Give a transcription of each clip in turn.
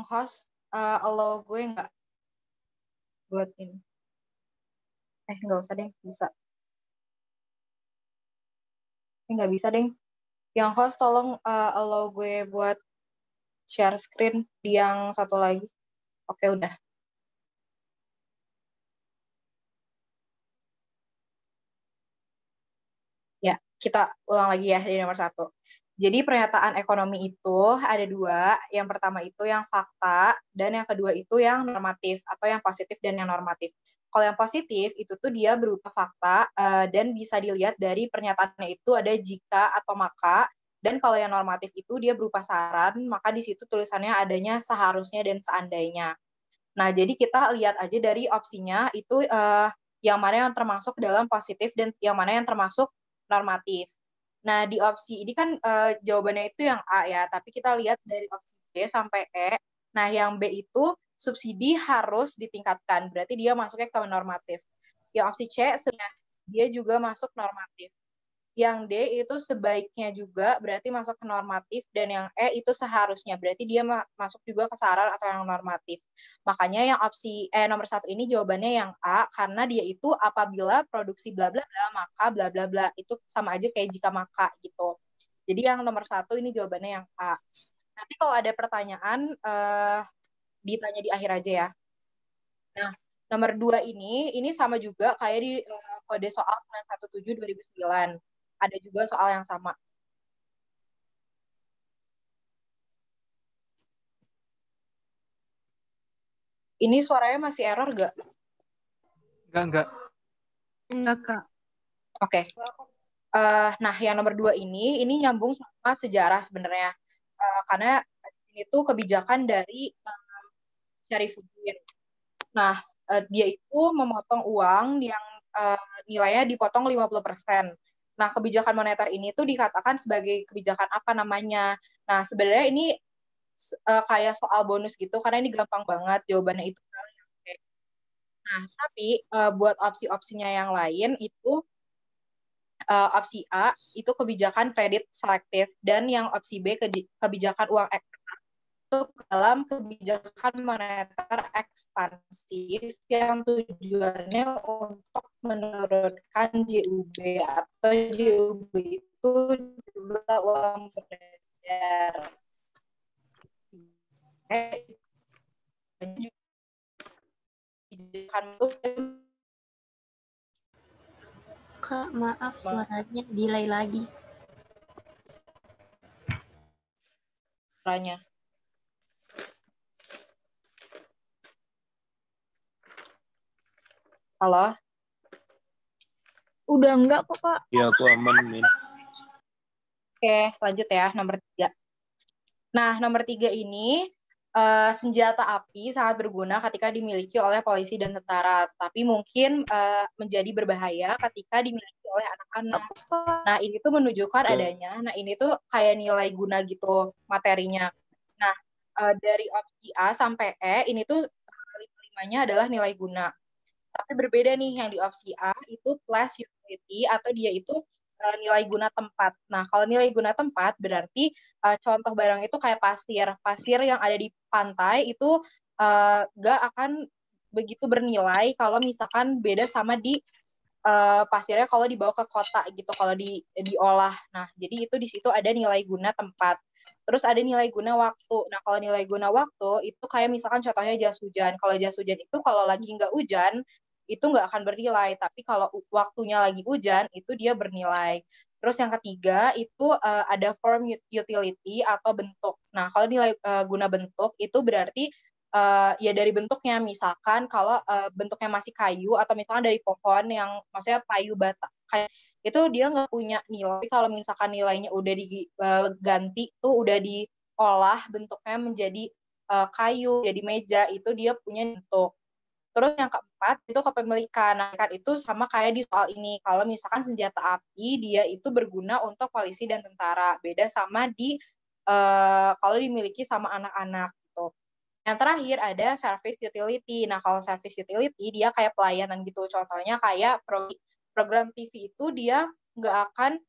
host allow gue nggak buat ini? Nggak usah deh, bisa. Nggak bisa deh. Yang host tolong allow gue buat share screen di yang satu lagi. Oke, udah. Ya, kita ulang lagi ya di nomor 1. Jadi pernyataan ekonomi itu ada 2. Yang pertama itu yang fakta, dan yang kedua itu yang normatif, atau yang positif dan yang normatif. Kalau yang positif itu tuh dia berupa fakta, dan bisa dilihat dari pernyataannya itu ada jika atau maka, dan kalau yang normatif itu dia berupa saran, maka di situ tulisannya adanya seharusnya dan seandainya. Nah, jadi kita lihat aja dari opsinya itu yang mana yang termasuk dalam positif dan yang mana yang termasuk normatif. Nah, di opsi ini kan jawabannya itu yang A ya, tapi kita lihat dari opsi B sampai E. Nah, yang B itu subsidi harus ditingkatkan, berarti dia masuknya ke normatif. Yang opsi C sebenarnya dia juga masuk normatif. Yang D itu sebaiknya juga berarti masuk ke normatif, dan yang E itu seharusnya berarti dia masuk juga ke saran atau yang normatif. Makanya yang opsi nomor 1 ini jawabannya yang A, karena dia itu apabila produksi bla bla bla maka bla bla bla, itu sama aja kayak jika maka gitu. Jadi yang nomor 1 ini jawabannya yang A. Nanti kalau ada pertanyaan ditanya di akhir aja ya. Nah, nomor 2 ini sama juga kayak di kode soal 917/2009. Ada juga soal yang sama. Ini suaranya masih error gak? Enggak. Enggak, Kak. Oke. Nah, yang nomor 2 ini nyambung sama sejarah sebenarnya. Karena ini tuh kebijakan dari Syarifuddin. Nah, dia itu memotong uang yang nilainya dipotong 50%. Nah, kebijakan moneter ini tuh dikatakan sebagai kebijakan apa namanya? Nah, sebenarnya ini kayak soal bonus gitu, karena ini gampang banget jawabannya itu. Nah, tapi buat opsi-opsinya yang lain itu opsi A itu kebijakan kredit selektif, dan yang opsi B kebijakan uang eksternal itu dalam kebijakan moneter ekspansif yang tujuannya untuk menurunkan JUB, atau JUB itu jumlah uang beredar. Kak, maaf suaranya delay lagi. Suaranya. Halo? Udah enggak kok, Kak. Iya, aku aman, Min. Oke, lanjut ya, nomor 3. Nah, nomor 3 ini senjata api sangat berguna ketika dimiliki oleh polisi dan tentara, tapi mungkin menjadi berbahaya ketika dimiliki oleh anak-anak. Nah, ini tuh menunjukkan adanya, nah ini tuh kayak nilai guna gitu materinya. Nah, dari opsi A sampai E, ini tuh lima-limanya adalah nilai guna. Tapi berbeda nih, yang di opsi A itu plus utility, atau dia itu nilai guna tempat. Nah, kalau nilai guna tempat berarti contoh barang itu kayak pasir. Pasir yang ada di pantai itu nggak akan begitu bernilai kalau misalkan beda sama di pasirnya kalau dibawa ke kota gitu, kalau diolah. Nah, jadi itu di situ ada nilai guna tempat. Terus ada nilai guna waktu. Nah, kalau nilai guna waktu itu kayak misalkan contohnya jas hujan. Kalau jas hujan itu kalau lagi nggak hujan, itu nggak akan bernilai. Tapi kalau waktunya lagi hujan, itu dia bernilai. Terus yang ketiga itu ada form utility atau bentuk. Nah, kalau nilai guna bentuk itu berarti ya dari bentuknya. Misalkan kalau bentuknya masih kayu, atau misalkan dari pohon yang maksudnya kayu bata, kayak itu dia nggak punya nilai. Kalau misalkan nilainya udah diganti tuh, udah diolah bentuknya menjadi kayu, jadi meja, itu dia punya bentuk. Terus yang keempat itu kepemilikan. Nah, itu sama kayak di soal ini. Kalau misalkan senjata api dia itu berguna untuk polisi dan tentara. Beda sama di kalau dimiliki sama anak-anak gitu. Yang terakhir ada service utility. Nah, kalau service utility dia kayak pelayanan gitu. Contohnya kayak program TV itu dia nggak akan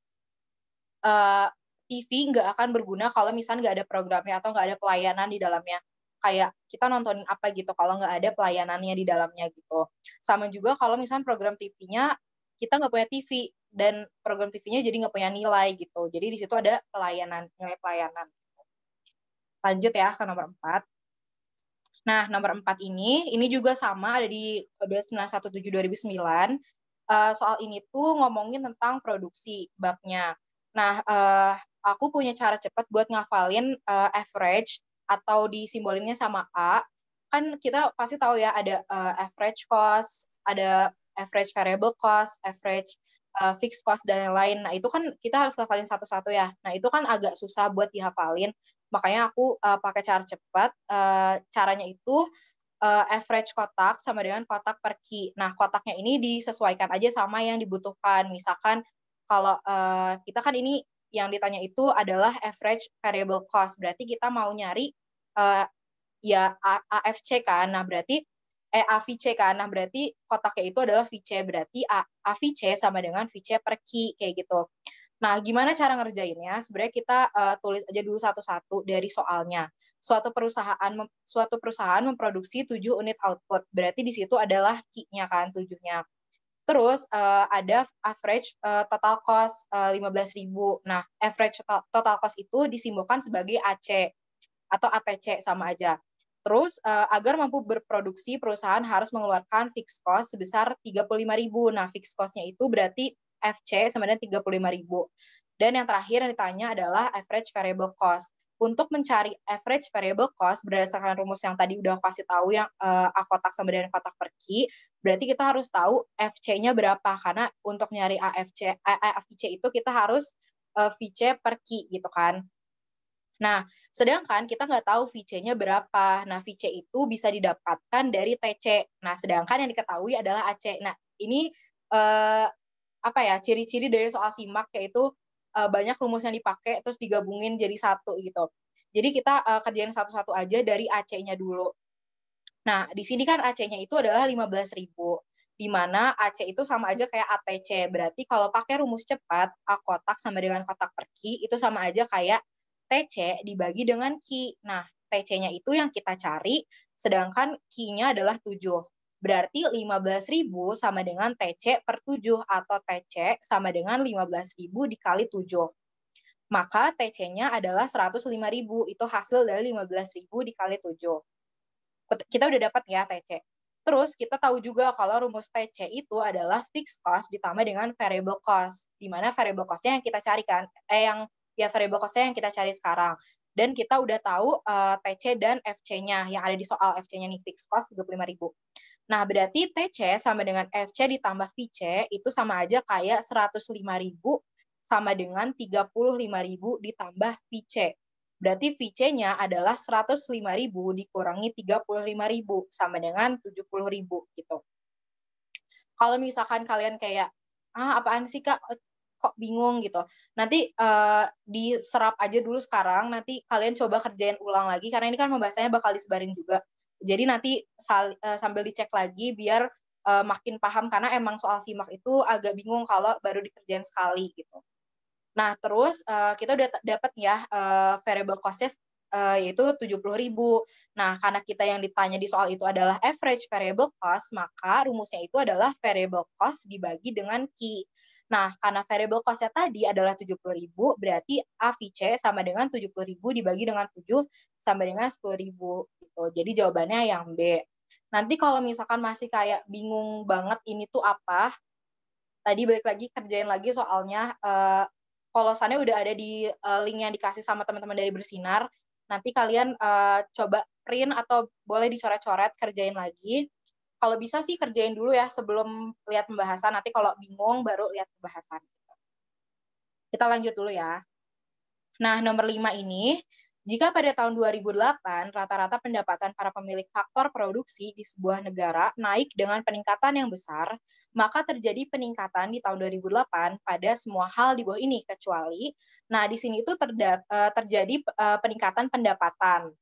TV nggak akan berguna kalau misalnya nggak ada programnya atau nggak ada pelayanan di dalamnya. kayak kita nontonin apa gitu kalau nggak ada pelayanannya di dalamnya gitu. Sama juga kalau misalnya program TV-nya kita nggak punya TV dan program TV-nya jadi nggak punya nilai gitu. Jadi di situ ada nilai pelayanan. Lanjut ya ke nomor 4. Nah, nomor 4 ini juga sama ada di Kode 917/2009. Soal ini tuh ngomongin tentang produksi babnya. Nah, aku punya cara cepat buat ngafalin average atau disimbolinnya sama A. Kan kita pasti tahu ya ada average cost, ada average variable cost, average fixed cost, dan lain-lain. Nah, itu kan kita harus ngafalin satu-satu ya. Nah, itu kan agak susah buat dihafalin. Makanya aku pakai cara cepat. Caranya itu average kotak sama dengan kotak per key. Nah, kotaknya ini disesuaikan aja sama yang dibutuhkan. Misalkan kalau kita kan ini yang ditanya itu adalah average variable cost. Berarti kita mau nyari ya AFC kan. Nah, berarti AVC kan. Nah, berarti kotaknya itu adalah VC. Berarti AVC sama dengan VC per key kayak gitu. Nah, gimana cara ngerjainnya? Sebenarnya kita tulis aja dulu satu-satu dari soalnya. Suatu perusahaan memproduksi 7 unit output. Berarti di situ adalah key-nya kan, 7-nya. Terus ada average total cost 15.000. Nah, average total cost itu disimbolkan sebagai AC atau ATC sama aja. Terus agar mampu berproduksi, perusahaan harus mengeluarkan fixed cost sebesar 35.000. Nah, fixed cost-nya itu berarti FC sama dengan 35.000. Dan yang terakhir yang ditanya adalah average variable cost. Untuk mencari average variable cost berdasarkan rumus yang tadi udah kasih tahu yang A kotak sama dengan kotak per key, berarti kita harus tahu FC-nya berapa. Karena untuk nyari AVC itu kita harus VC per key gitu kan. Nah, sedangkan kita nggak tahu VC-nya berapa. Nah, VC itu bisa didapatkan dari TC. Nah, sedangkan yang diketahui adalah AC. Nah, ini ciri-ciri dari soal SIMAK, yaitu banyak rumus yang dipakai terus digabungin jadi satu gitu. Jadi kita kerjain satu-satu aja dari AC-nya dulu. Nah, di sini kan AC-nya itu adalah 15.000, di mana AC itu sama aja kayak ATC. Berarti kalau pakai rumus cepat, A kotak sama dengan kotak per key itu sama aja kayak TC dibagi dengan key. Nah, TC-nya itu yang kita cari, sedangkan key-nya adalah 7. Berarti 15.000 sama dengan TC per 7, atau TC sama dengan 15.000 dikali 7. Maka TC-nya adalah 105.000. Itu hasil dari 15.000 dikali 7. Kita udah dapat ya TC. Terus kita tahu juga kalau rumus TC itu adalah fixed cost ditambah dengan variable cost. Di mana variable cost-nya yang kita carikan, variable cost-nya yang kita cari sekarang. Dan kita udah tahu TC dan FC-nya yang ada di soal. FC-nya nih fixed cost 35.000. Nah, berarti TC sama dengan FC ditambah VC itu sama aja kayak 105.000 sama dengan 35.000 ditambah VC. Berarti VC-nya adalah 105.000 dikurangi 35.000 sama dengan 70.000 gitu. Kalau misalkan kalian kayak, apaan sih Kak, kok bingung gitu. Nanti diserap aja dulu sekarang, nanti kalian coba kerjain ulang lagi, karena ini kan pembahasannya bakal disebarin juga. Jadi nanti sambil dicek lagi biar makin paham, karena emang soal SIMAK itu agak bingung kalau baru dikerjain sekali gitu. Nah, terus kita udah dapat ya variable cost-nya yaitu 70.000. Nah, karena kita yang ditanya di soal itu adalah average variable cost, maka rumusnya itu adalah variable cost dibagi dengan key. Nah, karena variable cost-nya tadi adalah 70.000, berarti AVC sama dengan 70.000 dibagi dengan 7 sama dengan 10.000. Gitu. Jadi jawabannya yang B. Nanti kalau misalkan masih kayak bingung banget ini tuh apa, tadi balik lagi kerjain lagi soalnya, polosannya udah ada di link yang dikasih sama teman-teman dari Bersinar. Nanti kalian coba print atau boleh dicoret-coret, kerjain lagi. Kalau bisa sih kerjain dulu ya sebelum lihat pembahasan. Nanti kalau bingung baru lihat pembahasan. Kita lanjut dulu ya. Nah, nomor 5 ini, jika pada tahun 2008 rata-rata pendapatan para pemilik faktor produksi di sebuah negara naik dengan peningkatan yang besar, maka terjadi peningkatan di tahun 2008 pada semua hal di bawah ini kecuali, nah di sini itu terjadi peningkatan pendapatan.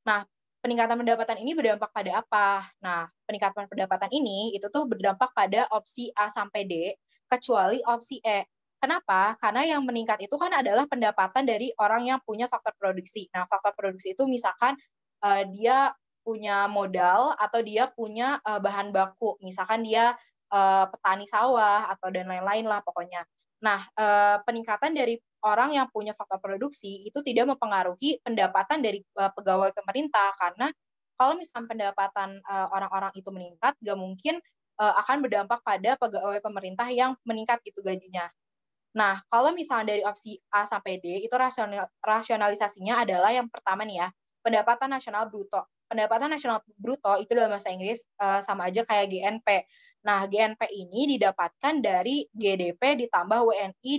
Nah, peningkatan pendapatan ini berdampak pada apa? Nah, peningkatan pendapatan ini itu tuh berdampak pada opsi A sampai D, kecuali opsi E. Kenapa? Karena yang meningkat itu kan adalah pendapatan dari orang yang punya faktor produksi. Nah, faktor produksi itu misalkan dia punya modal atau dia punya bahan baku, misalkan dia petani sawah atau dan lain-lain lah pokoknya. Nah, peningkatan dari orang yang punya faktor produksi itu tidak mempengaruhi pendapatan dari pegawai pemerintah, karena kalau misalkan pendapatan orang-orang itu meningkat, nggak mungkin akan berdampak pada pegawai pemerintah yang meningkat gitu gajinya. Nah, kalau misalnya dari opsi A sampai D, itu rasionalisasinya adalah yang pertama nih ya, pendapatan nasional bruto. Pendapatan nasional bruto itu dalam bahasa Inggris sama aja kayak GNP. Nah, GNP ini didapatkan dari GDP ditambah WNI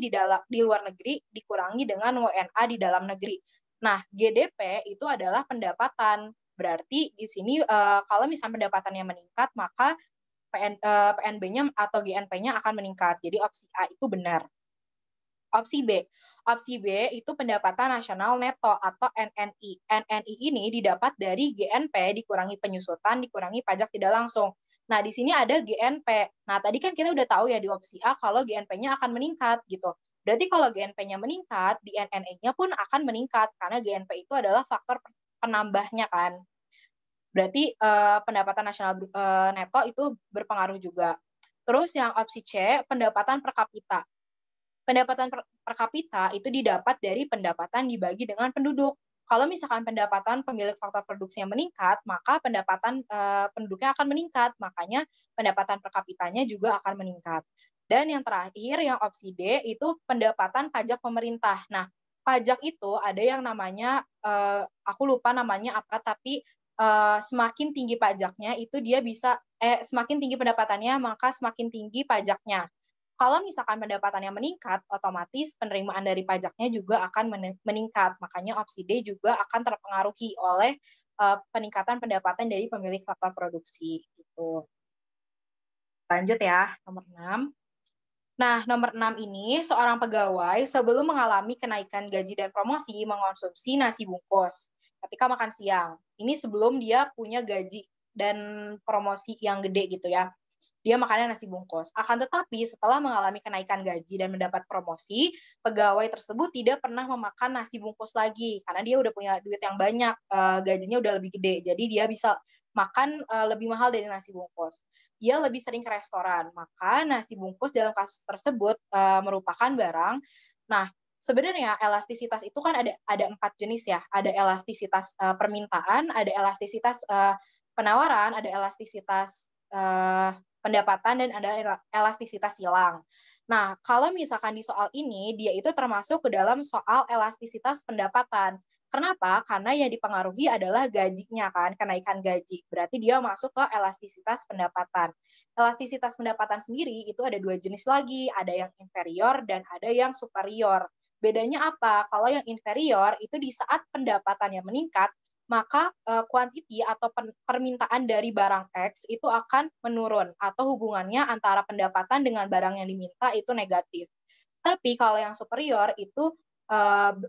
di luar negeri dikurangi dengan WNA di dalam negeri. Nah, GDP itu adalah pendapatan. Berarti di sini kalau misalnya pendapatannya meningkat, maka PNB-nya atau GNP-nya akan meningkat. Jadi opsi A itu benar. Opsi B. Opsi B itu pendapatan nasional neto atau NNI. NNI ini didapat dari GNP dikurangi penyusutan, dikurangi pajak tidak langsung. Nah, di sini ada GNP. Nah, tadi kan kita udah tahu ya di opsi A kalau GNP-nya akan meningkat gitu. Berarti kalau GNP-nya meningkat, di NNI-nya pun akan meningkat karena GNP itu adalah faktor penambahnya kan. Berarti pendapatan nasional neto itu berpengaruh juga. Terus yang opsi C, pendapatan per kapita. Pendapatan per kapita itu didapat dari pendapatan dibagi dengan penduduk. Kalau misalkan pendapatan pemilik faktor produksinya meningkat, maka pendapatan penduduknya akan meningkat. Makanya pendapatan per kapitanya juga akan meningkat. Dan yang terakhir, yang opsi D, itu pendapatan pajak pemerintah. Nah, pajak itu ada yang namanya, aku lupa namanya apa, tapi semakin tinggi pajaknya, itu dia bisa, semakin tinggi pendapatannya, maka semakin tinggi pajaknya. Kalau misalkan pendapatannya meningkat, otomatis penerimaan dari pajaknya juga akan meningkat. Makanya opsi D juga akan terpengaruhi oleh peningkatan pendapatan dari pemilik faktor produksi. Gitu. Lanjut ya, nomor 6. Nah, nomor 6 ini, seorang pegawai sebelum mengalami kenaikan gaji dan promosi mengonsumsi nasi bungkus ketika makan siang. Ini sebelum dia punya gaji dan promosi yang gede gitu ya. Dia makannya nasi bungkus. Akan tetapi setelah mengalami kenaikan gaji dan mendapat promosi, pegawai tersebut tidak pernah memakan nasi bungkus lagi karena dia udah punya duit yang banyak, gajinya udah lebih gede. Jadi dia bisa makan lebih mahal dari nasi bungkus. Dia lebih sering ke restoran. Maka nasi bungkus dalam kasus tersebut merupakan barang. Nah, sebenarnya elastisitas itu kan ada 4 jenis ya. Ada elastisitas permintaan, ada elastisitas penawaran, ada elastisitas pendapatan, dan ada elastisitas silang. Nah, kalau misalkan di soal ini, dia itu termasuk ke dalam soal elastisitas pendapatan. Kenapa? Karena yang dipengaruhi adalah gajinya kan, kenaikan gaji. Berarti dia masuk ke elastisitas pendapatan. Elastisitas pendapatan sendiri itu ada 2 jenis lagi, ada yang inferior dan ada yang superior. Bedanya apa? Kalau yang inferior itu di saat pendapatannya meningkat, maka quantity atau permintaan dari barang X itu akan menurun atau hubungannya antara pendapatan dengan barang yang diminta itu negatif. Tapi kalau yang superior itu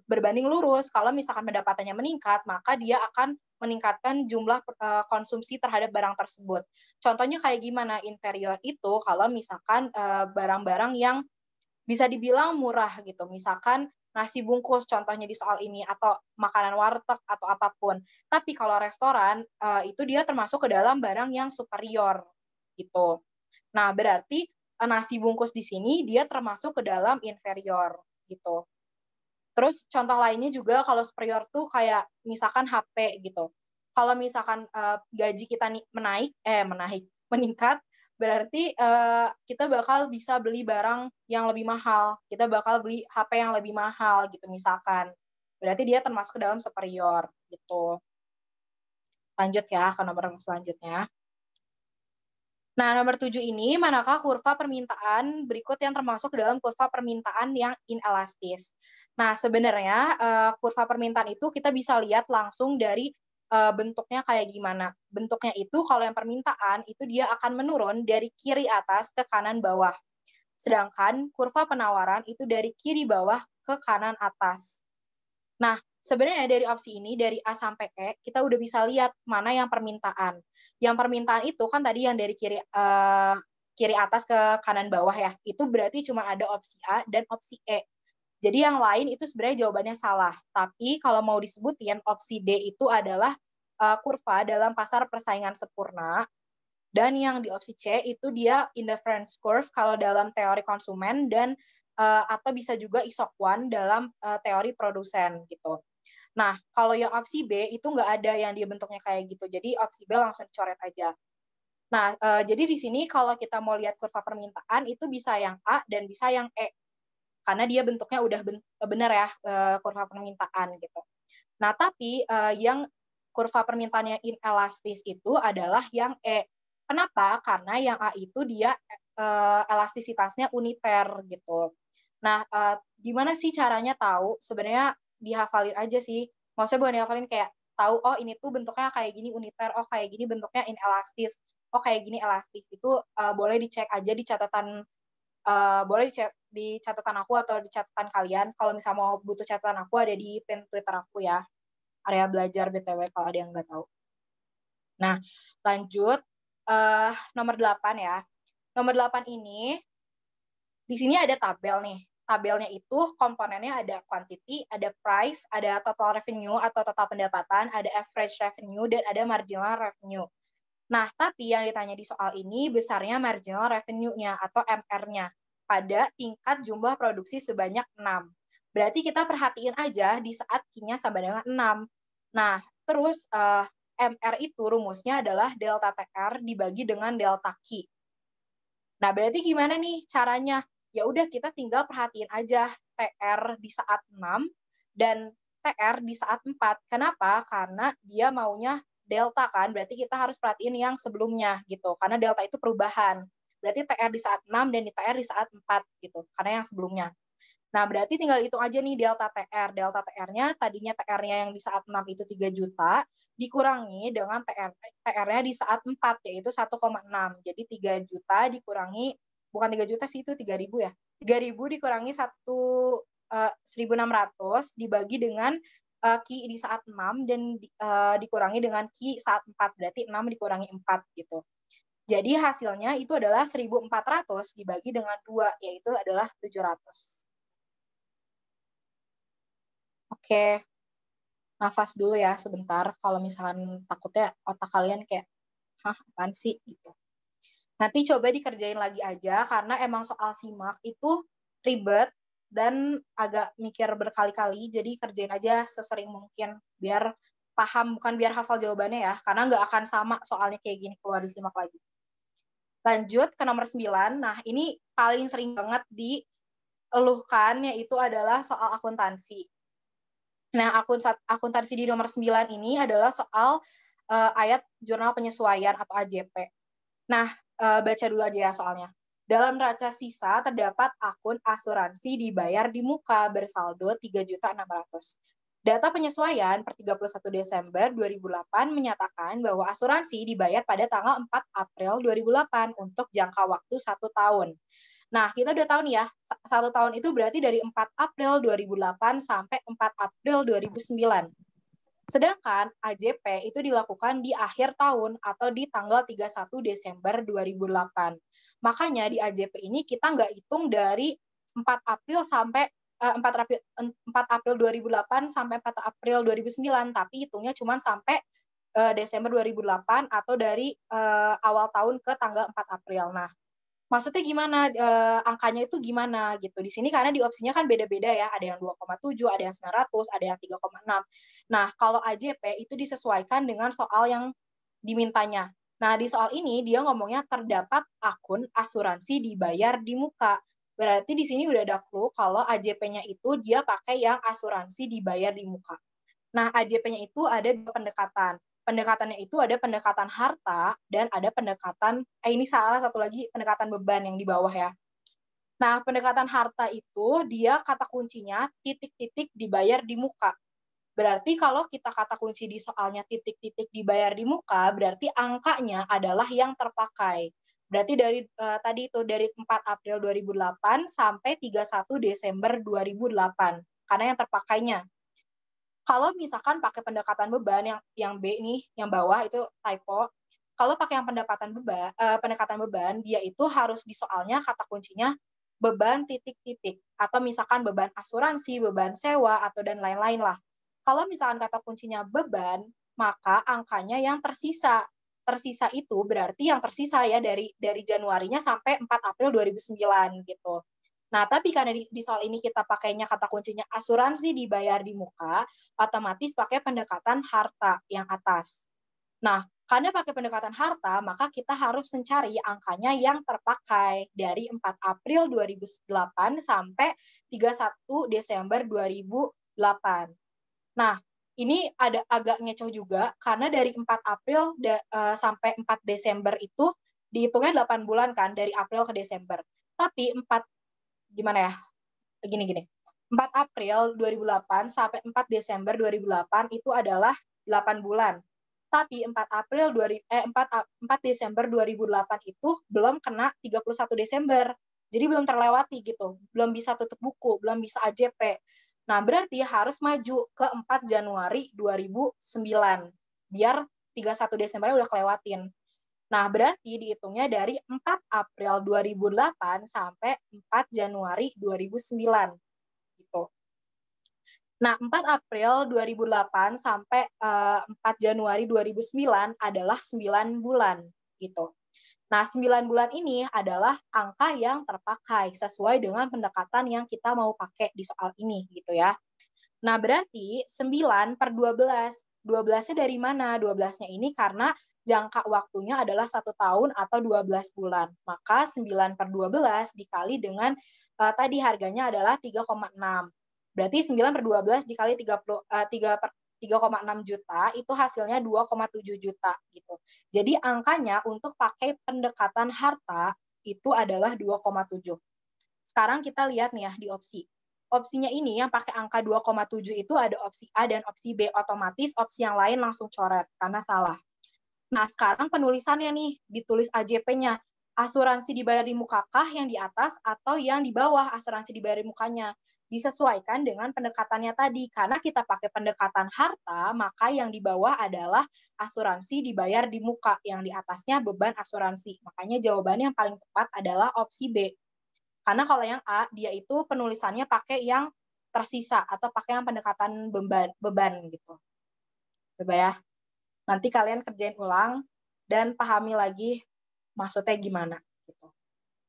berbanding lurus. Kalau misalkan pendapatannya meningkat, maka dia akan meningkatkan jumlah konsumsi terhadap barang tersebut. Contohnya kayak gimana? Inferior itu kalau misalkan barang-barang yang bisa dibilang murah gitu. Misalkan nasi bungkus contohnya di soal ini, atau makanan warteg atau apapun. Tapi kalau restoran itu dia termasuk ke dalam barang yang superior gitu. Nah, berarti nasi bungkus di sini dia termasuk ke dalam inferior gitu. Terus contoh lainnya juga kalau superior tuh kayak misalkan HP gitu. Kalau misalkan gaji kita meningkat, berarti kita bakal bisa beli barang yang lebih mahal. Kita bakal beli HP yang lebih mahal gitu misalkan. Berarti dia termasuk ke dalam superior gitu. Lanjut ya ke nomor selanjutnya. Nah, nomor 7 ini, manakah kurva permintaan berikut yang termasuk ke dalam kurva permintaan yang inelastis? Nah, sebenarnya kurva permintaan itu kita bisa lihat langsung dari bentuknya kayak gimana. Bentuknya itu kalau yang permintaan itu dia akan menurun dari kiri atas ke kanan bawah. Sedangkan kurva penawaran itu dari kiri bawah ke kanan atas. Nah, sebenarnya dari opsi ini, dari A sampai E, kita udah bisa lihat mana yang permintaan. Yang permintaan itu kan tadi yang dari kiri atas ke kanan bawah ya. Itu berarti cuma ada opsi A dan opsi E. Jadi yang lain itu sebenarnya jawabannya salah. Tapi kalau mau disebutin, opsi D itu adalah kurva dalam pasar persaingan sempurna. Dan yang di opsi C itu dia indifference curve kalau dalam teori konsumen dan atau bisa juga isoquant dalam teori produsen gitu. Nah, kalau yang opsi B itu nggak ada yang dia bentuknya kayak gitu. Jadi opsi B langsung coret aja. Nah, jadi di sini kalau kita mau lihat kurva permintaan itu bisa yang A dan bisa yang E. Karena dia bentuknya udah benar ya kurva permintaan gitu. Nah, tapi yang kurva permintaannya inelastis itu adalah yang E. Kenapa? Karena yang A itu dia elastisitasnya uniter gitu. Nah, gimana sih caranya tahu? Sebenarnya dihafalin aja sih. Maksudnya bukan dihafalin kayak tahu, oh ini tuh bentuknya kayak gini uniter, oh kayak gini bentuknya inelastis, oh kayak gini elastis. Itu boleh dicek aja di catatan, boleh di catatan aku atau di catatan kalian. Kalau misalnya mau butuh catatan aku ada di pin Twitter aku ya. Area belajar BTW kalau ada yang nggak tahu. Nah, lanjut. Nomor 8 ya. Nomor 8 ini, di sini ada tabel nih. Tabelnya itu komponennya ada quantity, ada price, ada total revenue atau total pendapatan, ada average revenue, dan ada marginal revenue. Nah, tapi yang ditanya di soal ini besarnya marginal revenue-nya atau MR-nya pada tingkat jumlah produksi sebanyak 6. Berarti kita perhatiin aja di saat Q-nya sama dengan 6. Nah, terus MR itu rumusnya adalah delta TR dibagi dengan delta Q. Nah, berarti gimana nih caranya? Ya udah kita tinggal perhatiin aja TR di saat 6 dan TR di saat 4. Kenapa? Karena dia maunya delta kan, berarti kita harus perhatiin yang sebelumnya gitu. Karena delta itu perubahan. Berarti TR di saat 6 dan TR di saat 4 gitu, karena yang sebelumnya. Nah, berarti tinggal hitung aja nih delta TR. Delta TR-nya, tadinya TR-nya yang di saat 6 itu 3 juta, dikurangi dengan TR-nya di saat 4, yaitu 1,6. Jadi 3 juta dikurangi, bukan 3 juta sih, itu 3.000 ya. 3.000 dikurangi 1.600 dibagi dengan Q di saat 6 dan dikurangi dengan Q saat 4. Berarti 6 dikurangi 4 gitu. Jadi hasilnya itu adalah 1.400 dibagi dengan 2, yaitu adalah 700. Oke, nafas dulu ya sebentar. Kalau misalkan takutnya otak kalian kayak, hah, apaan sih? Gitu. Nanti coba dikerjain lagi aja, karena emang soal simak itu ribet dan agak mikir berkali-kali, jadi kerjain aja sesering mungkin, biar paham, bukan biar hafal jawabannya ya, karena nggak akan sama soalnya kayak gini keluar di simak lagi. Lanjut ke nomor 9, nah ini paling sering banget dieluhkan, yaitu adalah soal akuntansi. Nah, akuntansi di nomor 9 ini adalah soal ayat jurnal penyesuaian atau AJP. Nah, baca dulu aja ya soalnya. Dalam neraca sisa terdapat akun asuransi dibayar di muka bersaldo 3.600. Data penyesuaian per 31 Desember 2008 menyatakan bahwa asuransi dibayar pada tanggal 4 April 2008 untuk jangka waktu 1 tahun. Nah, kita udah tahu nih ya, 1 tahun itu berarti dari 4 April 2008 sampai 4 April 2009. Sedangkan AJP itu dilakukan di akhir tahun atau di tanggal 31 Desember 2008. Makanya di AJP ini kita nggak hitung dari 4 April sampai 4 April 2008 sampai 4 April 2009, tapi hitungnya cuma sampai Desember 2008 atau dari awal tahun ke tanggal 4 April. Nah, maksudnya gimana, angkanya itu gimana gitu. Di sini karena di opsinya kan beda-beda ya, ada yang 2,7, ada yang 900, ada yang 3,6. Nah, kalau AJP itu disesuaikan dengan soal yang dimintanya. Nah, di soal ini dia ngomongnya terdapat akun asuransi dibayar di muka. Berarti di sini udah ada clue kalau AJP-nya itu dia pakai yang asuransi dibayar di muka. Nah, AJP-nya itu ada 2 pendekatan. Pendekatannya itu ada pendekatan harta dan ada pendekatan, ini salah satu lagi pendekatan beban yang di bawah ya. Nah, pendekatan harta itu dia kata kuncinya titik-titik dibayar di muka. Berarti kalau kita kata kunci di soalnya titik-titik dibayar di muka, berarti angkanya adalah yang terpakai. Berarti dari tadi itu dari 4 April 2008 sampai 31 Desember 2008. Karena yang terpakainya. Kalau misalkan pakai pendekatan beban yang B nih, yang bawah itu typo. Kalau pakai yang pendekatan beban, dia itu harus di soalnya kata kuncinya beban titik-titik atau misalkan beban asuransi, beban sewa atau dan lain-lain lah. Kalau misalkan kata kuncinya beban, maka angkanya yang tersisa. Tersisa itu berarti yang tersisa ya dari Januarinya sampai 4 April 2009 gitu. Nah, tapi karena di soal ini kita pakainya kata kuncinya asuransi dibayar di muka, otomatis pakai pendekatan harta yang atas. Nah, karena pakai pendekatan harta, maka kita harus mencari angkanya yang terpakai dari 4 April 2008 sampai 31 Desember 2008. Nah, ini ada agak ngecoh juga, karena dari 4 April sampai 4 Desember itu dihitungnya 8 bulan kan, dari April ke Desember. Tapi 4 April 2008 sampai 4 Desember 2008 itu adalah 8 bulan. Tapi 4 Desember 2008 itu belum kena 31 Desember. Jadi belum terlewati gitu. Belum bisa tutup buku, belum bisa AJP. Nah, berarti harus maju ke 4 Januari 2009. Biar 31 Desember udah kelewatin. Nah, berarti dihitungnya dari 4 April 2008 sampai 4 Januari 2009. Gitu. Nah, 4 April 2008 sampai 4 Januari 2009 adalah 9 bulan. Gitu. Nah, 9 bulan ini adalah angka yang terpakai sesuai dengan pendekatan yang kita mau pakai di soal ini. Gitu ya. Nah, berarti 9 per 12. 12-nya dari mana? 12-nya ini karena jangka waktunya adalah 1 tahun atau 12 bulan. Maka 9 per 12 dikali dengan tadi harganya adalah 3,6. Berarti 9 per 12 dikali 3,6 juta, itu hasilnya 2,7 juta. Gitu. Jadi angkanya untuk pakai pendekatan harta itu adalah 2,7. Sekarang kita lihat nih ya di opsi. Opsinya ini yang pakai angka 2,7 itu ada opsi A dan opsi B. Otomatis opsi yang lain langsung coret karena salah. Nah, sekarang penulisannya nih, ditulis AJP-nya. Asuransi dibayar di mukakah yang di atas atau yang di bawah asuransi dibayar di mukanya? Disesuaikan dengan pendekatannya tadi. Karena kita pakai pendekatan harta, maka yang di bawah adalah asuransi dibayar di muka. Yang di atasnya beban asuransi. Makanya jawabannya yang paling tepat adalah opsi B. Karena kalau yang A, dia itu penulisannya pakai yang tersisa atau pakai yang pendekatan beban gitu. Coba ya. Nanti kalian kerjain ulang dan pahami lagi maksudnya gimana gitu.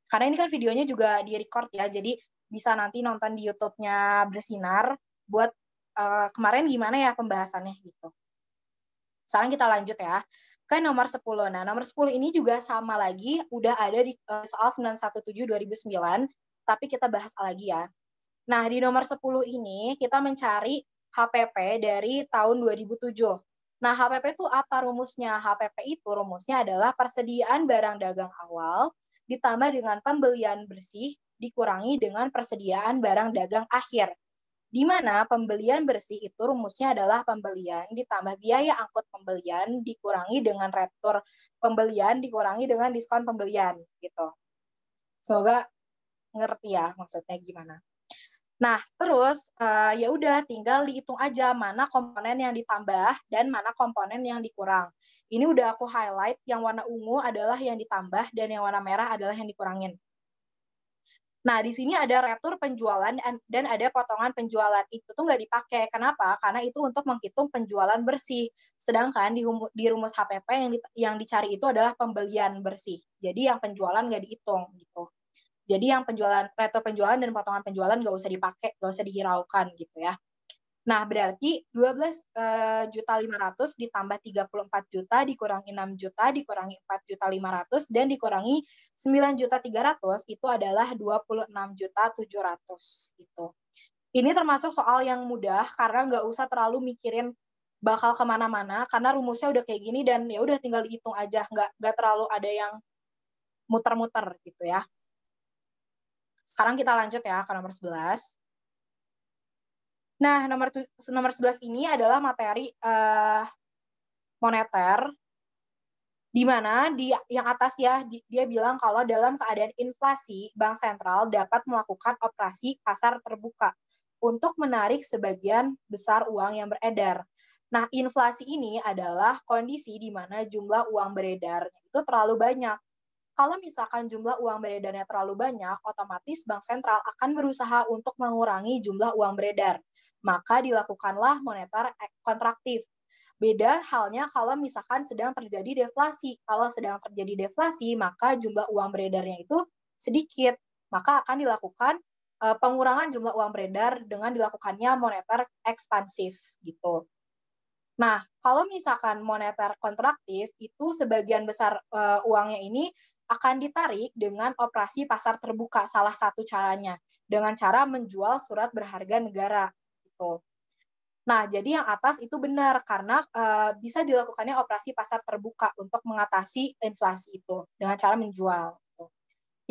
Karena ini kan videonya juga di-record ya, jadi bisa nanti nonton di YouTube-nya Bersinar buat kemarin gimana ya pembahasannya gitu. Sekarang kita lanjut ya ke nomor 10. Nah, nomor 10 ini juga sama lagi, udah ada di soal 917/2009, tapi kita bahas lagi ya. Nah, di nomor 10 ini kita mencari HPP dari tahun 2007. Nah, HPP itu apa rumusnya? HPP itu rumusnya adalah persediaan barang dagang awal ditambah dengan pembelian bersih dikurangi dengan persediaan barang dagang akhir. Di mana pembelian bersih itu rumusnya adalah pembelian ditambah biaya angkut pembelian dikurangi dengan retur pembelian dikurangi dengan diskon pembelian gitu. Semoga ngerti ya maksudnya gimana. Nah, terus ya udah tinggal dihitung aja mana komponen yang ditambah dan mana komponen yang dikurang. Ini udah aku highlight, yang warna ungu adalah yang ditambah dan yang warna merah adalah yang dikurangin. Nah, di sini ada retur penjualan dan ada potongan penjualan. Itu tuh nggak dipakai. Kenapa? Karena itu untuk menghitung penjualan bersih. Sedangkan di rumus HPP yang dicari itu adalah pembelian bersih. Jadi yang penjualan nggak dihitung gitu. Jadi yang retur penjualan dan potongan penjualan nggak usah dipakai, nggak usah dihiraukan gitu ya. Nah, berarti 12.500.000 ditambah 34 juta dikurangi 6 juta dikurangi 4.500.000 dan dikurangi 9.300.000 itu adalah 26.700.000 gitu. Ini termasuk soal yang mudah karena nggak usah terlalu mikirin bakal kemana-mana karena rumusnya udah kayak gini dan ya udah tinggal dihitung aja, nggak terlalu ada yang muter-muter gitu ya. Sekarang kita lanjut ya ke nomor 11. Nah, nomor 11 ini adalah materi moneter, di mana yang atas ya, dia bilang kalau dalam keadaan inflasi, Bank Sentral dapat melakukan operasi pasar terbuka untuk menarik sebagian besar uang yang beredar. Nah, inflasi ini adalah kondisi di mana jumlah uang beredar itu terlalu banyak. Kalau misalkan jumlah uang beredarnya terlalu banyak, otomatis Bank Sentral akan berusaha untuk mengurangi jumlah uang beredar. Maka dilakukanlah moneter kontraktif. Beda halnya kalau misalkan sedang terjadi deflasi. Kalau sedang terjadi deflasi, maka jumlah uang beredarnya itu sedikit. Maka akan dilakukan pengurangan jumlah uang beredar dengan dilakukannya moneter ekspansif gitu. Nah, kalau misalkan moneter kontraktif, itu sebagian besar uangnya ini akan ditarik dengan operasi pasar terbuka, salah satu caranya, dengan cara menjual surat berharga negara gitu. Nah, jadi yang atas itu benar karena bisa dilakukannya operasi pasar terbuka untuk mengatasi inflasi itu dengan cara menjual. Gitu.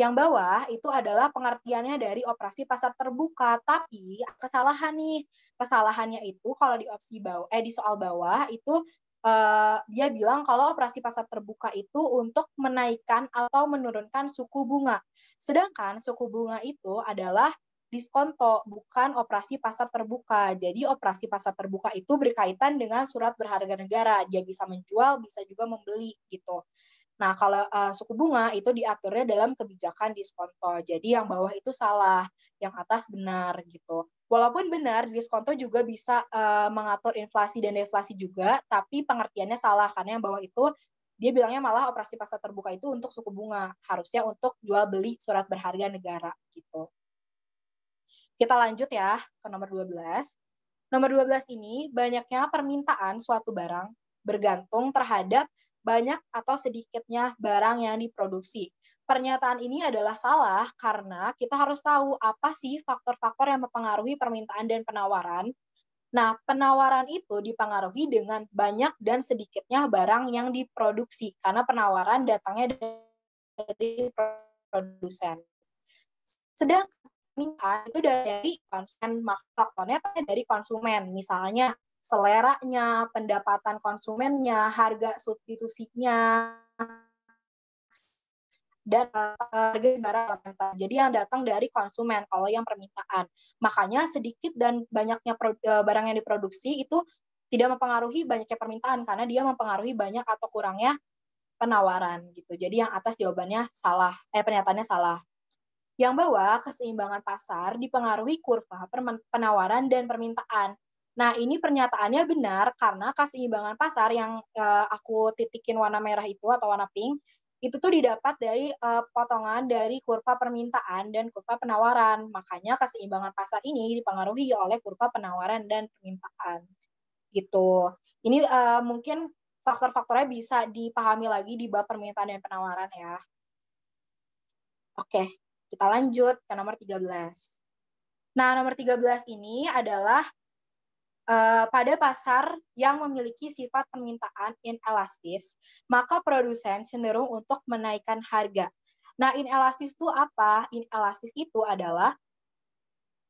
Yang bawah itu adalah pengertiannya dari operasi pasar terbuka, tapi kesalahan nih. Kesalahannya itu kalau di opsi bawah, di soal bawah itu dia bilang kalau operasi pasar terbuka itu untuk menaikkan atau menurunkan suku bunga. Sedangkan suku bunga itu adalah diskonto, bukan operasi pasar terbuka. Jadi operasi pasar terbuka itu berkaitan dengan surat berharga negara. Dia bisa menjual, bisa juga membeli gitu. Nah, kalau suku bunga itu diaturnya dalam kebijakan diskonto. Jadi yang bawah itu salah, yang atas benar gitu. Walaupun benar, diskonto juga bisa mengatur inflasi dan deflasi juga, tapi pengertiannya salah karena yang bawah itu dia bilangnya malah operasi pasar terbuka itu untuk suku bunga, harusnya untuk jual beli surat berharga negara gitu. Kita lanjut ya ke nomor 12. Nomor 12 ini banyaknya permintaan suatu barang bergantung terhadap banyak atau sedikitnya barang yang diproduksi. Pernyataan ini adalah salah karena kita harus tahu apa sih faktor-faktor yang mempengaruhi permintaan dan penawaran. Nah, penawaran itu dipengaruhi dengan banyak dan sedikitnya barang yang diproduksi karena penawaran datangnya dari produsen. Sedangkan itu dari konsumen, faktornya dari konsumen, misalnya seleranya, pendapatan konsumennya, harga substitusinya, dan harga barang. Jadi yang datang dari konsumen kalau yang permintaan. Makanya sedikit dan banyaknya barang yang diproduksi itu tidak mempengaruhi banyaknya permintaan karena dia mempengaruhi banyak atau kurangnya penawaran gitu. Jadi yang atas jawabannya salah, pernyataannya salah. Yang bawah, keseimbangan pasar dipengaruhi kurva penawaran dan permintaan. Nah, ini pernyataannya benar karena keseimbangan pasar yang aku titikin warna merah itu atau warna pink, itu tuh didapat dari potongan dari kurva permintaan dan kurva penawaran. Makanya keseimbangan pasar ini dipengaruhi oleh kurva penawaran dan permintaan. Gitu. Ini mungkin faktor-faktornya bisa dipahami lagi di bab permintaan dan penawaran ya. Oke. Kita lanjut ke nomor 13. Nah, nomor 13 ini adalah pada pasar yang memiliki sifat permintaan inelastis, maka produsen cenderung untuk menaikkan harga. Nah, inelastis itu apa? Inelastis itu adalah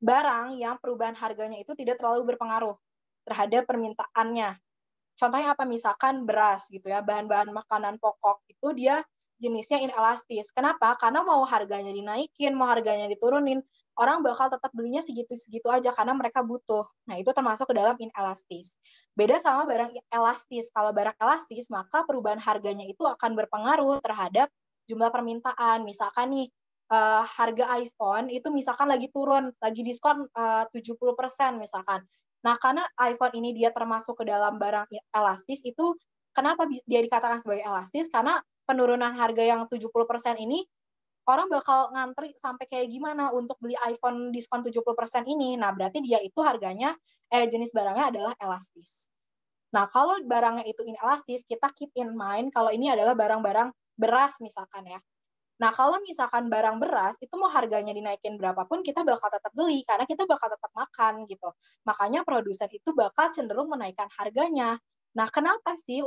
barang yang perubahan harganya itu tidak terlalu berpengaruh terhadap permintaannya. Contohnya apa? Misalkan beras gitu ya, bahan-bahan makanan pokok itu dia jenisnya inelastis. Kenapa? Karena mau harganya dinaikin, mau harganya diturunin, orang bakal tetap belinya segitu-segitu aja karena mereka butuh. Nah, itu termasuk ke dalam inelastis. Beda sama barang elastis. Kalau barang elastis, maka perubahan harganya itu akan berpengaruh terhadap jumlah permintaan. Misalkan nih, harga iPhone itu misalkan lagi turun, lagi diskon 70% misalkan. Nah, karena iPhone ini dia termasuk ke dalam barang elastis, itu kenapa dia dikatakan sebagai elastis? Karena penurunan harga yang 70% ini, orang bakal ngantri sampai kayak gimana untuk beli iPhone diskon 70% ini. Nah, berarti dia itu harganya, jenis barangnya adalah elastis. Nah, kalau barangnya itu inelastis, kita keep in mind kalau ini adalah barang-barang beras misalkan ya. Nah, kalau misalkan barang beras, itu mau harganya dinaikin berapapun, kita bakal tetap beli, karena kita bakal tetap makan, gitu. Makanya produsen itu bakal cenderung menaikkan harganya. Nah, kenapa sih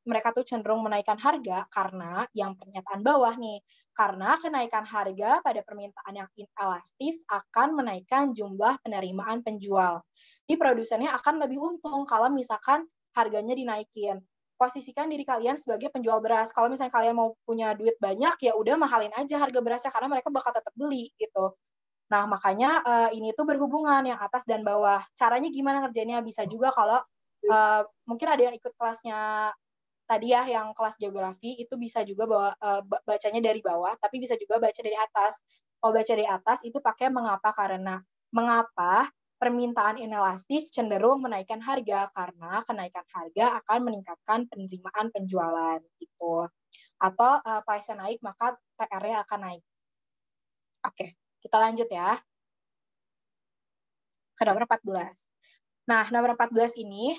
mereka tuh cenderung menaikkan harga? Karena yang pernyataan bawah nih, karena kenaikan harga pada permintaan yang inelastis akan menaikkan jumlah penerimaan penjual. Jadi produsennya akan lebih untung kalau misalkan harganya dinaikin. Posisikan diri kalian sebagai penjual beras. Kalau misalnya kalian mau punya duit banyak, ya udah mahalin aja harga berasnya karena mereka bakal tetap beli gitu. Nah, makanya ini tuh berhubungan yang atas dan bawah. Caranya gimana ngerjainnya? Bisa juga kalau mungkin ada yang ikut kelasnya tadi ya, yang kelas geografi, itu bisa juga bacanya dari bawah, tapi bisa juga baca dari atas. Kalau baca dari atas itu pakai mengapa, karena mengapa permintaan inelastis cenderung menaikkan harga karena kenaikan harga akan meningkatkan penerimaan penjualan gitu. Atau price naik maka TR-nya akan naik. Oke, kita lanjut ya. Ke nomor 14. Nah, nomor 14 ini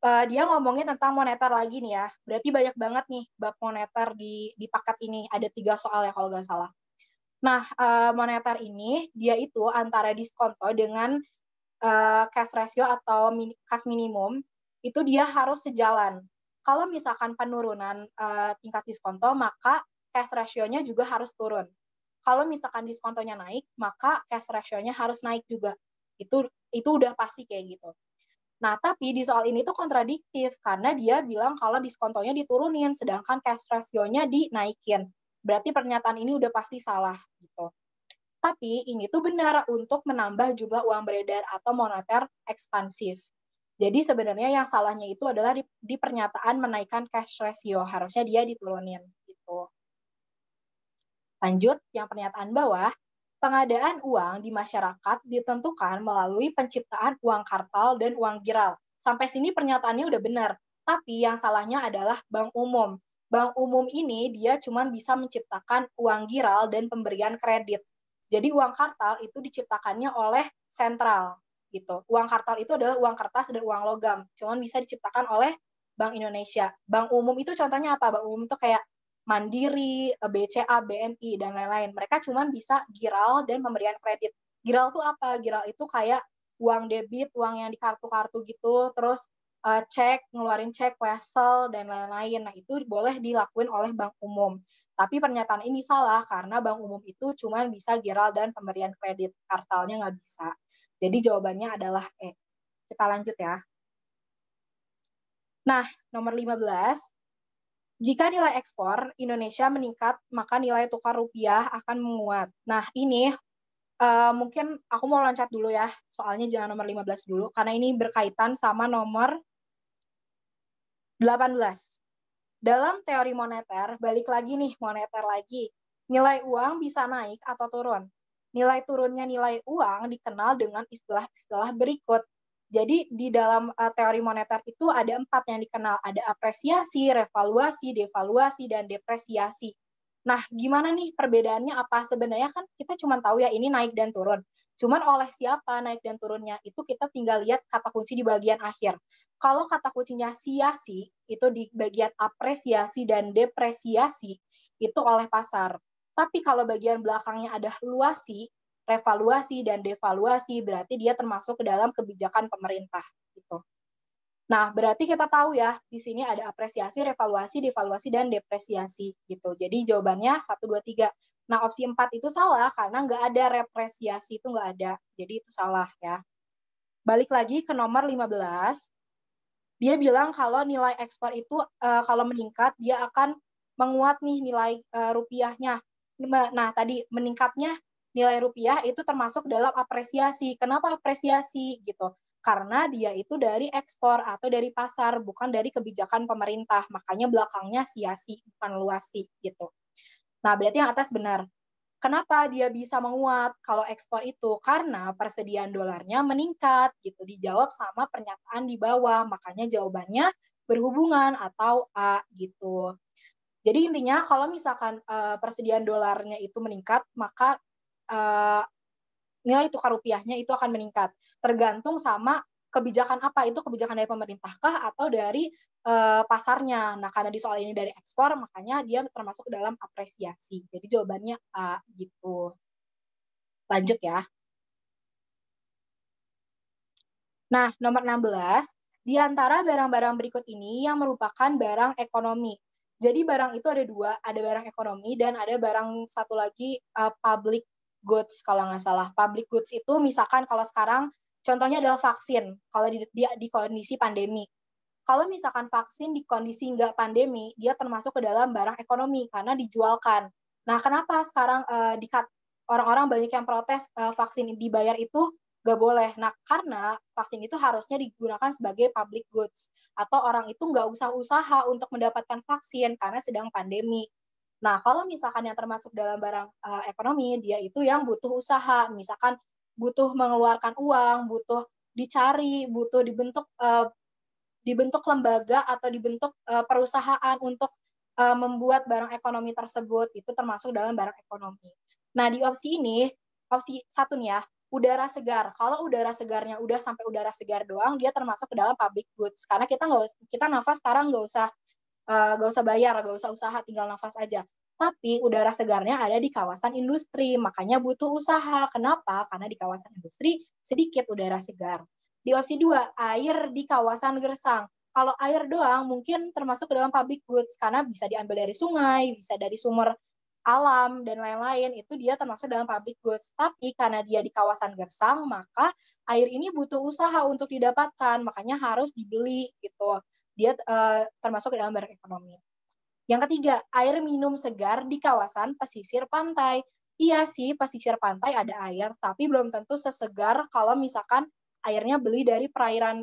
dia ngomongin tentang moneter lagi nih ya. Berarti banyak banget nih bab moneter di paket ini. Ada 3 soal ya kalau nggak salah. Nah, moneter ini dia itu antara diskonto dengan cash ratio atau cash minimum itu dia harus sejalan. Kalau misalkan penurunan tingkat diskonto, maka cash ratio-nya juga harus turun. Kalau misalkan diskontonya naik, maka cash ratio-nya harus naik juga. Itu udah pasti kayak gitu. Nah, tapi di soal ini tuh kontradiktif karena dia bilang kalau diskontonya diturunin, sedangkan cash ratio-nya dinaikin. Berarti pernyataan ini udah pasti salah gitu. Tapi ini tuh benar untuk menambah jumlah uang beredar atau moneter ekspansif. Jadi sebenarnya yang salahnya itu adalah di pernyataan menaikkan cash ratio. Harusnya dia diturunin gitu. Lanjut, yang pernyataan bawah, pengadaan uang di masyarakat ditentukan melalui penciptaan uang kartal dan uang giral. Sampai sini pernyataannya udah benar. Tapi yang salahnya adalah bank umum. Bank umum ini dia cuma bisa menciptakan uang giral dan pemberian kredit. Jadi uang kartal itu diciptakannya oleh sentral gitu. Uang kartal itu adalah uang kertas dan uang logam. Cuman bisa diciptakan oleh Bank Indonesia. Bank umum itu contohnya apa? Bank umum itu kayak Mandiri, BCA, BNI, dan lain-lain. Mereka cuma bisa giral dan pemberian kredit. Giral itu apa? Giral itu kayak uang debit, uang yang di kartu-kartu gitu, terus cek, ngeluarin cek, wesel, dan lain-lain. Nah, itu boleh dilakuin oleh bank umum. Tapi pernyataan ini salah karena bank umum itu cuma bisa giral dan pemberian kredit. Kartalnya nggak bisa. Jadi jawabannya adalah E. Kita lanjut ya. Nah, nomor 15. Jika nilai ekspor Indonesia meningkat, maka nilai tukar rupiah akan menguat. Nah, ini mungkin aku mau loncat dulu ya. Soalnya jangan nomor 15 dulu, karena ini berkaitan sama nomor 18. Dalam teori moneter, balik lagi nih, moneter lagi. Nilai uang bisa naik atau turun. Nilai turunnya nilai uang dikenal dengan istilah-istilah berikut. Jadi di dalam teori moneter itu ada 4 yang dikenal. Ada apresiasi, revaluasi, devaluasi, dan depresiasi. Nah, gimana nih perbedaannya apa? Sebenarnya kan kita cuma tahu ya ini naik dan turun. Cuman oleh siapa naik dan turunnya, itu kita tinggal lihat kata kunci di bagian akhir. Kalau kata kuncinya siasi, itu di bagian apresiasi dan depresiasi, itu oleh pasar. Tapi kalau bagian belakangnya ada luasi, revaluasi, dan devaluasi, berarti dia termasuk ke dalam kebijakan pemerintah. Gitu. Nah, berarti kita tahu ya, di sini ada apresiasi, revaluasi, devaluasi, dan depresiasi. Gitu. Jadi jawabannya 1, 2, 3. Nah, opsi 4 itu salah karena nggak ada represiasi, itu nggak ada. Jadi itu salah ya. Balik lagi ke nomor 15. Dia bilang kalau nilai ekspor itu kalau meningkat dia akan menguat nih nilai rupiahnya. Nah, tadi meningkatnya nilai rupiah itu termasuk dalam apresiasi. Kenapa apresiasi gitu? Karena dia itu dari ekspor atau dari pasar, bukan dari kebijakan pemerintah. Makanya belakangnya siasi, bukan luasi gitu. Nah, berarti yang atas benar. Kenapa dia bisa menguat kalau ekspor itu? Karena persediaan dolarnya meningkat gitu. Dijawab sama pernyataan di bawah. Makanya jawabannya berhubungan atau A gitu. Jadi intinya kalau misalkan persediaan dolarnya itu meningkat, maka nilai tukar rupiahnya itu akan meningkat. Tergantung sama kebijakan apa, itu kebijakan dari pemerintahkah atau dari pasarnya. Nah, karena di soal ini dari ekspor, makanya dia termasuk dalam apresiasi. Jadi jawabannya A gitu. Lanjut ya. Nah, nomor 16, di antara barang-barang berikut ini yang merupakan barang ekonomi. Jadi barang itu ada 2, ada barang ekonomi dan ada barang satu lagi public goods kalau nggak salah. Public goods itu misalkan kalau sekarang contohnya adalah vaksin kalau di kondisi pandemi. Kalau misalkan vaksin di kondisi nggak pandemi, dia termasuk ke dalam barang ekonomi karena dijualkan. Nah, kenapa sekarang orang-orang banyak yang protes vaksin dibayar itu nggak boleh? Nah, karena vaksin itu harusnya digunakan sebagai public goods atau orang itu nggak usah usaha untuk mendapatkan vaksin karena sedang pandemi. Nah, kalau misalkan yang termasuk dalam barang ekonomi, dia itu yang butuh usaha. Misalkan butuh mengeluarkan uang, butuh dicari, butuh dibentuk lembaga atau dibentuk perusahaan untuk membuat barang ekonomi tersebut. Itu termasuk dalam barang ekonomi. Nah, di opsi ini, opsi 1 nih ya, udara segar. Kalau udara segarnya udah sampai udara segar doang, dia termasuk ke dalam public goods. Karena kita nafas sekarang nggak usah bayar, nggak usah usaha, tinggal nafas aja. Tapi udara segarnya ada di kawasan industri, makanya butuh usaha. Kenapa? Karena di kawasan industri sedikit udara segar. Di opsi 2, air di kawasan gersang. Kalau air doang mungkin termasuk ke dalam public goods, karena bisa diambil dari sungai, bisa dari sumber alam, dan lain-lain. Itu dia termasuk dalam public goods. Tapi karena dia di kawasan gersang, maka air ini butuh usaha untuk didapatkan, makanya harus dibeli gitu. Dia termasuk ke dalam barang ekonomi. Yang ketiga, air minum segar di kawasan pesisir pantai. Iya sih, pesisir pantai ada air, tapi belum tentu sesegar kalau misalkan airnya beli dari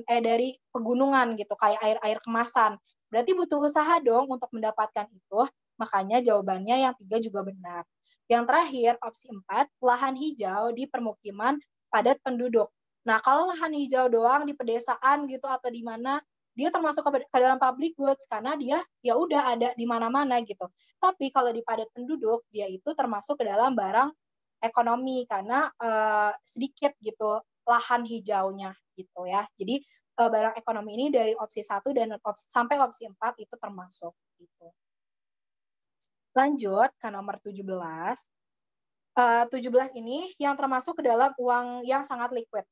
dari pegunungan gitu, kayak air kemasan. Berarti butuh usaha dong untuk mendapatkan itu, makanya jawabannya yang 3 juga benar. Yang terakhir, opsi 4, lahan hijau di permukiman padat penduduk. Nah, kalau lahan hijau doang di pedesaan gitu atau di mana, dia termasuk ke dalam public goods karena dia ya udah ada di mana-mana gitu. Tapi kalau di padat penduduk, dia itu termasuk ke dalam barang ekonomi karena sedikit gitu lahan hijaunya gitu ya. Jadi barang ekonomi ini dari opsi 1 dan sampai opsi 4 itu termasuk gitu. Lanjut ke nomor 17. 17 ini yang termasuk ke dalam uang yang sangat liquid.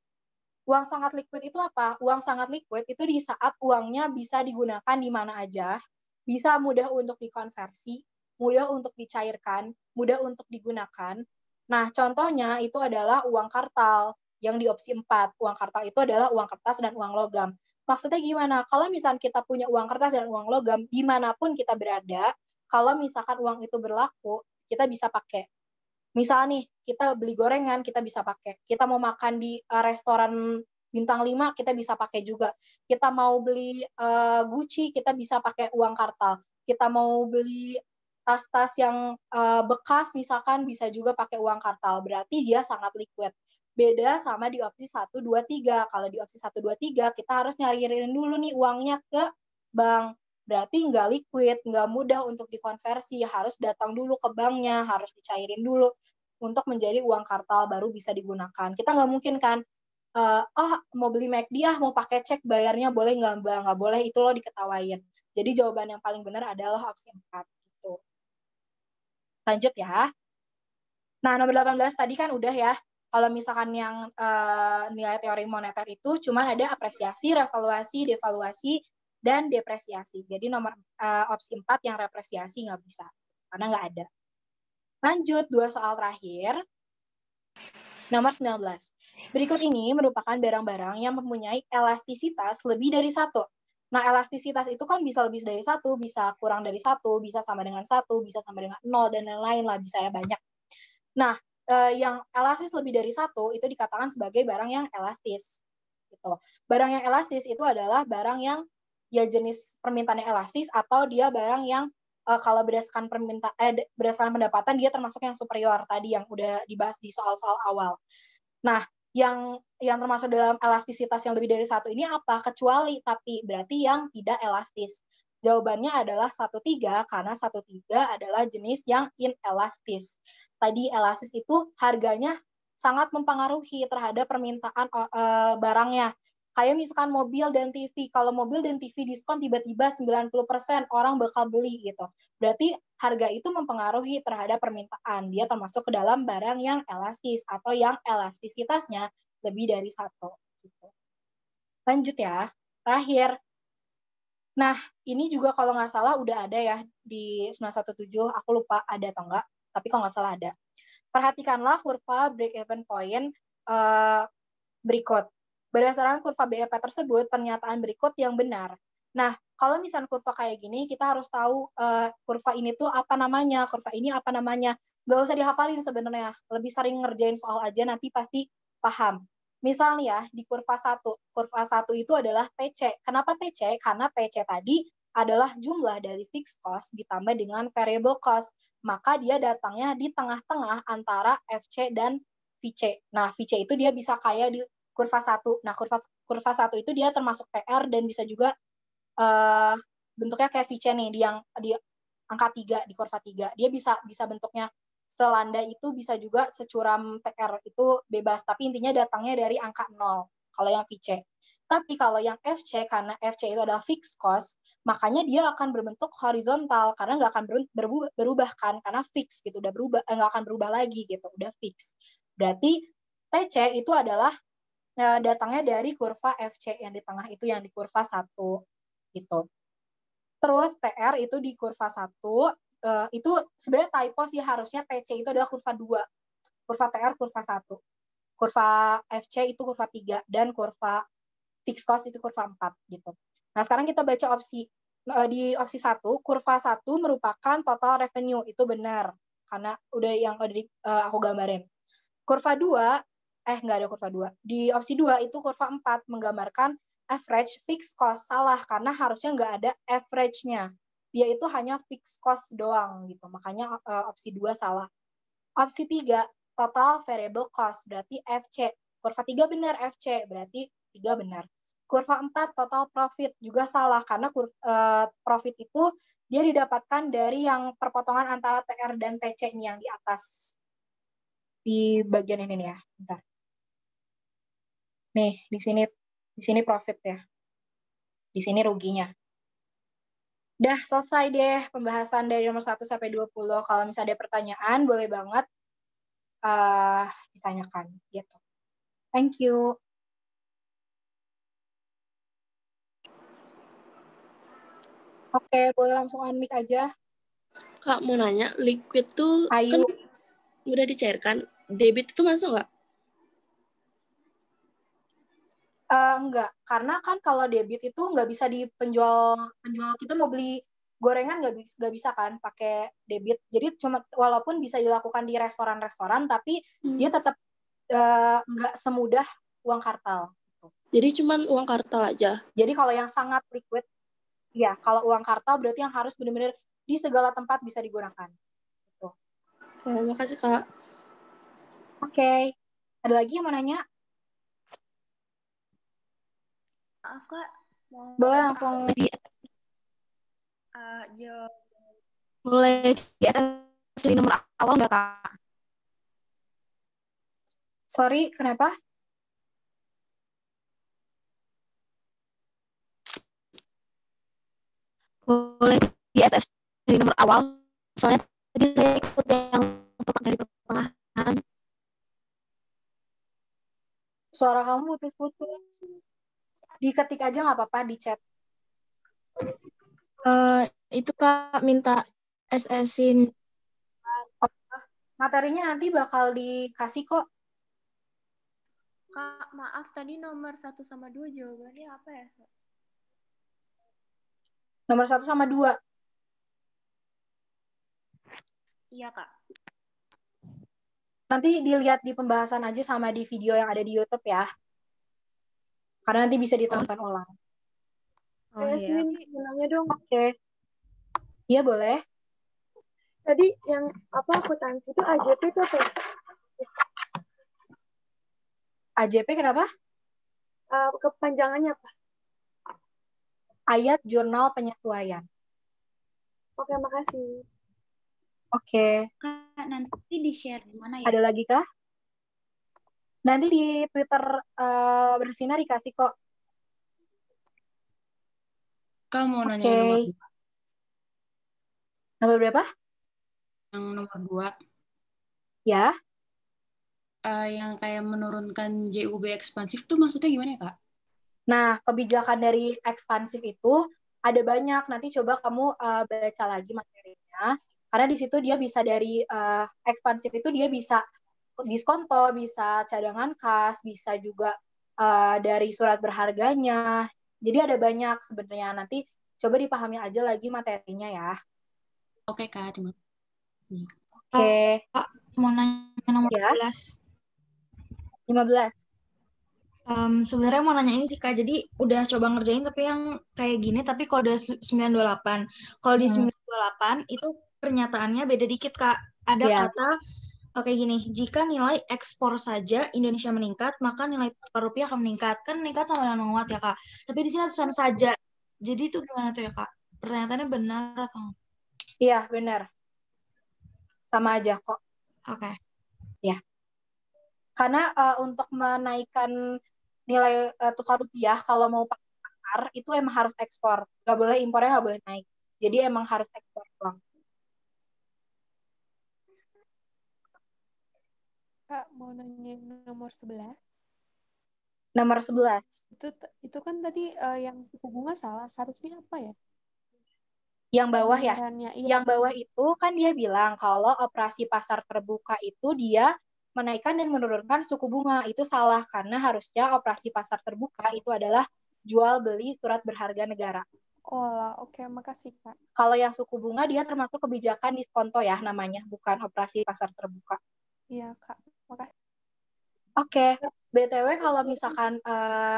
Uang sangat liquid itu apa? Uang sangat liquid itu di saat uangnya bisa digunakan di mana aja, bisa mudah untuk dikonversi, mudah untuk dicairkan, mudah untuk digunakan. Nah, contohnya itu adalah uang kartal yang di opsi 4. Uang kartal itu adalah uang kertas dan uang logam. Maksudnya gimana? Kalau misalkan kita punya uang kertas dan uang logam, dimanapun kita berada, kalau misalkan uang itu berlaku, kita bisa pakai. Misal nih, kita beli gorengan, kita bisa pakai. Kita mau makan di restoran bintang 5, kita bisa pakai juga. Kita mau beli Gucci, kita bisa pakai uang kartal. Kita mau beli tas-tas yang bekas, misalkan bisa juga pakai uang kartal. Berarti dia sangat liquid. Beda sama di opsi 1, 2, 3. Kalau di opsi 1, 2, 3, kita harus nyariin dulu nih uangnya ke bank. Berarti nggak liquid, nggak mudah untuk dikonversi. Harus datang dulu ke banknya, harus dicairin dulu untuk menjadi uang kartal baru bisa digunakan. Kita nggak mungkin kan, mau beli McD mau pakai cek bayarnya boleh nggak Mbak? Nggak boleh, itu lo diketawain. Jadi jawaban yang paling benar adalah opsi 4. Gitu. Lanjut ya. Nah, nomor 18 tadi kan udah ya. Kalau misalkan yang nilai teori moneter itu cuma ada apresiasi, revaluasi, devaluasi, dan depresiasi. Jadi nomor opsi 4 yang represiasi nggak bisa, karena nggak ada. Lanjut, 2 soal terakhir. Nomor 19. Berikut ini merupakan barang-barang yang mempunyai elastisitas lebih dari 1. Nah, elastisitas itu kan bisa lebih dari 1, bisa kurang dari 1, bisa sama dengan 1, bisa sama dengan 0, dan lain-lain lah, bisa ya banyak. Nah, yang elastis lebih dari 1 itu dikatakan sebagai barang yang elastis. Gitu. Barang yang elastis itu adalah barang yang ya jenis permintaannya elastis, atau dia barang yang kalau berdasarkan berdasarkan pendapatan dia termasuk yang superior tadi yang udah dibahas di soal-soal awal. Nah, yang termasuk dalam elastisitas yang lebih dari 1 ini apa? Kecuali, tapi berarti yang tidak elastis. Jawabannya adalah 1/3 karena 1/3 adalah jenis yang inelastis. Tadi elastis itu harganya sangat mempengaruhi terhadap permintaan barangnya. Kayak misalkan mobil dan TV. Kalau mobil dan TV diskon tiba-tiba 90% orang bakal beli gitu. Berarti harga itu mempengaruhi terhadap permintaan. Dia termasuk ke dalam barang yang elastis atau yang elastisitasnya lebih dari 1. Gitu. Lanjut ya. Terakhir. Nah, ini juga kalau nggak salah udah ada ya di 917. Aku lupa ada atau enggak. Tapi kalau nggak salah ada. Perhatikanlah kurva break-even point berikut. Berdasarkan kurva BEP tersebut, pernyataan berikut yang benar. Nah, kalau misalnya kurva kayak gini, kita harus tahu kurva ini tuh apa namanya, kurva ini apa namanya. Nggak usah dihafalin sebenarnya. Lebih sering ngerjain soal aja, nanti pasti paham. Misal nih ya, di kurva 1. Kurva 1 itu adalah TC. Kenapa TC? Karena TC tadi adalah jumlah dari fixed cost ditambah dengan variable cost. Maka dia datangnya di tengah-tengah antara FC dan VC. Nah, VC itu dia bisa kayak di kurva 1. Nah, kurva 1 itu dia termasuk TR dan bisa juga bentuknya kayak VC nih di angka 3, di kurva 3. Dia bisa bentuknya selanda itu, bisa juga securam TR, itu bebas. Tapi intinya datangnya dari angka 0 kalau yang VC. Tapi kalau yang FC, karena FC itu adalah fixed cost, makanya dia akan berbentuk horizontal, karena nggak akan berubah kan, karena fix gitu, udah berubah, nggak akan berubah lagi gitu, udah fix. Berarti TC itu adalah datangnya dari kurva FC yang di tengah itu, yang di kurva 1 gitu. Terus TR itu di kurva 1, itu sebenarnya typo sih, harusnya TC itu adalah kurva 2. Kurva TR kurva 1. Kurva FC itu kurva 3, dan kurva fixed cost itu kurva 4 gitu. Nah, sekarang kita baca opsi. Di opsi 1, kurva 1 merupakan total revenue, itu benar. Karena udah aku gambarin. Kurva 2, nggak ada kurva 2. Di opsi 2 itu kurva 4 menggambarkan average fixed cost. Salah, karena harusnya nggak ada average-nya. Dia itu hanya fixed cost doang gitu. Makanya opsi 2 salah. Opsi 3, total variable cost, berarti FC. Kurva 3 benar, FC, berarti 3 benar. Kurva 4, total profit, juga salah, karena profit itu dia didapatkan dari yang perpotongan antara TR dan TC ini yang di atas. Di bagian ini nih ya, bentar. Nih, di sini profit ya. Di sini ruginya. Udah selesai deh pembahasan dari nomor 1 sampai 20. Kalau misalnya ada pertanyaan, boleh banget ditanyakan gitu. Thank you. Oke, boleh langsung unmic aja. Kak, mau nanya, liquid tuh Ayu. kan udah dicairkan, debit itu masuk nggak? Enggak, karena kan kalau debit itu nggak bisa di penjual kita mau beli gorengan nggak bisa kan pakai debit. Jadi cuma walaupun bisa dilakukan di restoran-restoran, tapi dia tetap nggak semudah uang kartal. Jadi cuma uang kartal aja. Jadi kalau yang sangat liquid, ya kalau uang kartal berarti yang harus benar-benar di segala tempat bisa digunakan. Gitu. Oh, makasih Kak. Oke. Ada lagi yang mau nanya? Maaf Kak. Boleh langsung. Jawab. Boleh di nomor awal nggak Kak? Sorry, kenapa? Boleh di SS di nomor awal, soalnya tadi saya ikut yang dari pertengahan. Suara kamu putus-putus. Diketik aja nggak apa-apa di chat. Itu Kak minta SS-in. Materinya nanti bakal dikasih kok. Kak, maaf tadi nomor 1 sama 2 jawabannya apa ya? Nomor 1 sama 2. Iya Kak. Nanti dilihat di pembahasan aja sama di video yang ada di YouTube ya. Karena nanti bisa ditonton ulang. Oh iya. Nanya dong. Oke. Iya boleh. Tadi yang akuntansi itu AJP itu apa? AJP kenapa? Kepanjangannya apa? Ayat Jurnal Penyesuaian. Oke, makasih. Oke. Kak, nanti di-share di mana ya? Ada lagi kah? Nanti di Twitter Bersinar dikasih kok. Kak mau nanya Oke. Nomor berapa? yang nomor 2. Ya. Yang kayak menurunkan JUB ekspansif tuh maksudnya gimana ya, Kak? Nah, kebijakan dari ekspansif itu ada banyak. Nanti coba kamu baca lagi materinya. Karena di situ dia bisa dari ekspansif itu dia bisa diskonto, bisa cadangan kas, bisa juga dari surat berharganya. Jadi ada banyak sebenarnya. Nanti coba dipahami aja lagi materinya ya. Oke, Kak. Terima kasih. Oke. Kak, mau nanya nomor Ya. 15. 15. Sebenarnya mau nanya ini sih Kak, jadi udah coba ngerjain tapi yang kayak gini, tapi kalau udah 928. Kalau di 928 itu pernyataannya beda dikit Kak. Ada Ya. kata Oke gini, jika nilai ekspor saja Indonesia meningkat, maka nilai tukar rupiah akan meningkat. Kan meningkat sama dengan menguat ya Kak. Tapi di sini tulisan saja. Jadi itu gimana tuh ya Kak? Pernyataannya benar atau enggak? Iya, benar. Sama aja kok. Oke. Ya. Karena untuk menaikkan nilai tukar rupiah, kalau mau pakai pasar, itu emang harus ekspor. Nggak boleh impornya, nggak boleh naik. Jadi emang harus ekspor doang. Kak, mau nanya yang nomor 11. Nomor 11. Itu kan tadi yang suku bunga salah. Harusnya apa ya? Yang bawah ya? Benerannya, iya. Yang bawah itu kan dia bilang kalau operasi pasar terbuka itu dia menaikkan dan menurunkan suku bunga. Itu salah karena harusnya operasi pasar terbuka itu adalah jual beli surat berharga negara. Oh lah, oke, makasih Kak. Kalau yang suku bunga dia termasuk kebijakan diskonto ya namanya, bukan operasi pasar terbuka. Iya Kak, makasih. Oke, BTW kalau misalkan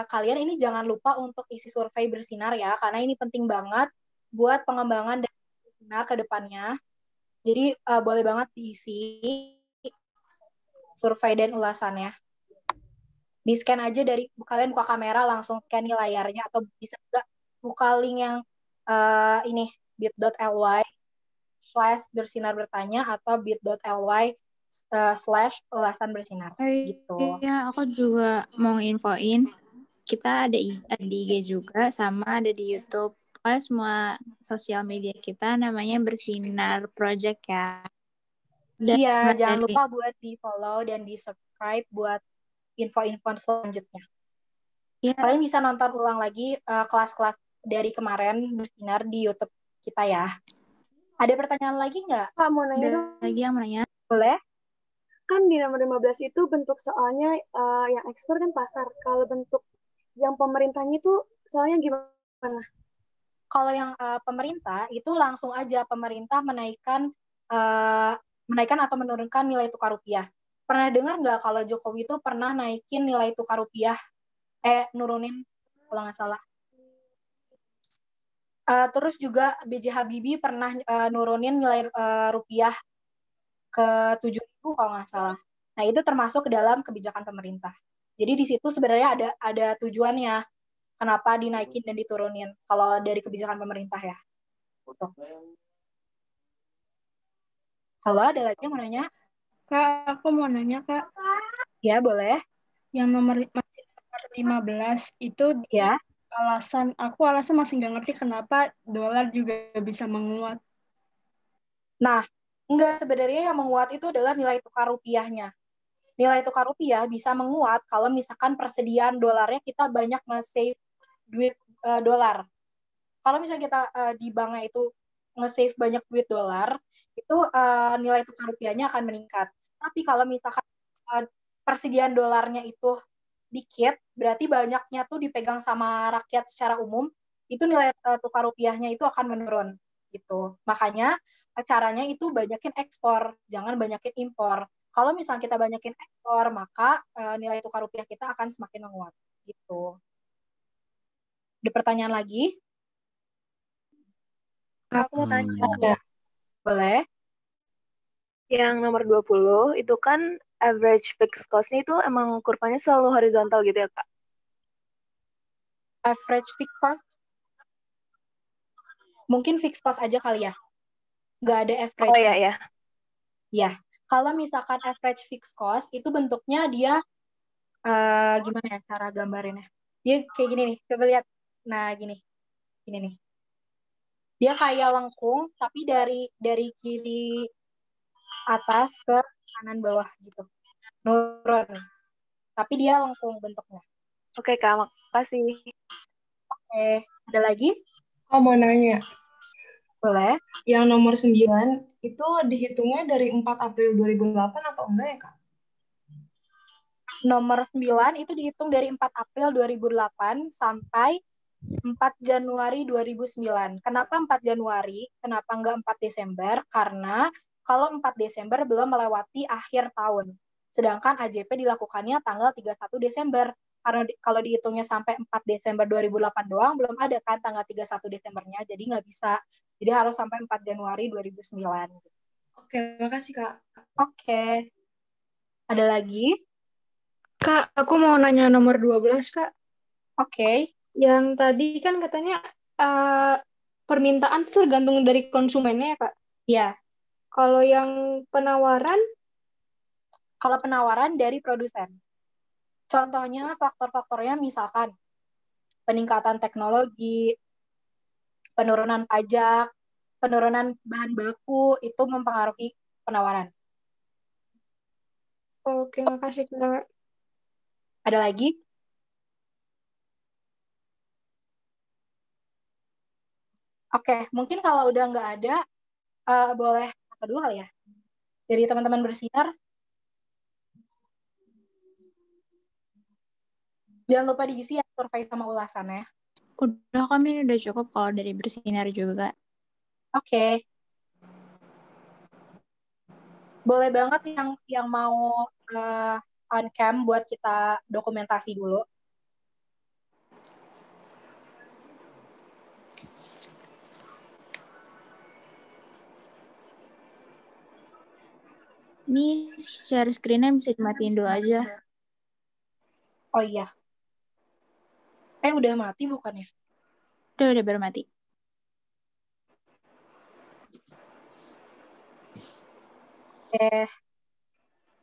kalian ini jangan lupa untuk isi survei bersinar ya, karena ini penting banget buat pengembangan dari bersinar ke depannya. Jadi boleh banget diisi survei dan ulasannya. Di-scan aja dari kalian buka kamera langsung scan nih layarnya atau bisa juga buka link yang ini bit.ly/bersinar bertanya atau bit.ly/ulasan bersinar gitu. Iya, aku juga mau infoin. Kita ada di IG juga, sama ada di YouTube. Pokoknya semua sosial media kita namanya Bersinar Project ya. Iya, jangan lupa buat di-follow dan di-subscribe buat info-info selanjutnya. Ya. Kalian bisa nonton ulang lagi kelas-kelas dari kemarin bersinar di YouTube kita ya. Ada pertanyaan lagi nggak? Kak, mau nanya dong. Lagi yang mau nanya? Boleh? Kan di nomor 15 itu bentuk soalnya yang ekspor kan pasar. Kalau bentuk yang pemerintahnya itu soalnya gimana? Kalau yang pemerintah itu langsung aja pemerintah menaikkan atau menurunkan nilai tukar rupiah. Pernah dengar nggak kalau Jokowi itu pernah naikin nilai tukar rupiah? Nurunin kalau nggak salah. Terus juga B.J. Habibie pernah nurunin nilai rupiah ke 7.000 kalau nggak salah. Nah itu termasuk ke dalam kebijakan pemerintah. Jadi di situ sebenarnya ada tujuannya kenapa dinaikin dan diturunin kalau dari kebijakan pemerintah ya. Tuh. Halo, ada lagi yang mau nanya? Kak, aku mau nanya, Kak. Ya, boleh. Yang nomor 15 itu ya. Alasan masih nggak ngerti kenapa dolar juga bisa menguat. Nah, enggak, sebenarnya yang menguat itu adalah nilai tukar rupiahnya. Nilai tukar rupiah bisa menguat kalau misalkan persediaan dolarnya kita banyak nge-save duit dolar. Kalau misalnya kita di banknya itu nge-save banyak duit dolar, itu nilai tukar rupiahnya akan meningkat. Tapi kalau misalkan persediaan dolarnya itu dikit, berarti banyaknya tuh dipegang sama rakyat secara umum, itu nilai tukar rupiahnya itu akan menurun gitu. Makanya caranya itu banyakin ekspor, jangan banyakin impor. Kalau misalnya kita banyakin ekspor, maka nilai tukar rupiah kita akan semakin menguat gitu. Ada pertanyaan lagi? Aku mau tanya. Boleh. Yang nomor 20 itu kan average fixed cost-nya itu emang kurvanya selalu horizontal gitu ya, Kak? Average fixed cost? Mungkin fixed cost aja kali ya. Nggak ada average. Oh iya, iya. Ya, kalau misalkan average fixed cost, itu bentuknya dia, gimana ya cara gambarinnya? Dia kayak gini nih, coba lihat. Nah, gini nih. Dia kayak lengkung, tapi dari kiri atas ke kanan bawah gitu. Nurun. Tapi dia lengkung bentuknya. Oke, Kak, makasih. Oke, ada lagi? Aku mau nanya. Boleh. Yang nomor 9 itu dihitungnya dari 4 April 2008 atau enggak ya, Kak? Nomor 9 itu dihitung dari 4 April 2008 sampai 4 Januari 2009. Kenapa 4 Januari? Kenapa enggak 4 Desember? Karena kalau 4 Desember belum melewati akhir tahun. Sedangkan AJP dilakukannya tanggal 31 Desember. Karena kalau dihitungnya sampai 4 Desember 2008 doang, belum ada kan tanggal 31 Desembernya, jadi nggak bisa. Jadi harus sampai 4 Januari 2009. Oke, makasih Kak. Oke. Ada lagi? Kak, aku mau nanya nomor 12, Kak. Oke. Yang tadi kan katanya permintaan itu tergantung dari konsumennya ya, Kak? Iya. Kalau yang penawaran? Kalau penawaran dari produsen. Contohnya faktor-faktornya misalkan peningkatan teknologi, penurunan pajak, penurunan bahan baku, itu mempengaruhi penawaran. Oke, makasih, Kak. Ada lagi? Oke, mungkin kalau udah nggak ada, boleh kedua kali ya? Dari teman-teman bersinar. Jangan lupa diisi ya survei sama ulasannya. Udah, kami udah cukup kalau dari bersinar juga. Oke. Boleh banget yang mau on cam buat kita dokumentasi dulu. Ini share screen-nya bisa dimatiin dulu aja. Oh iya. Udah mati bukannya? Udah baru mati.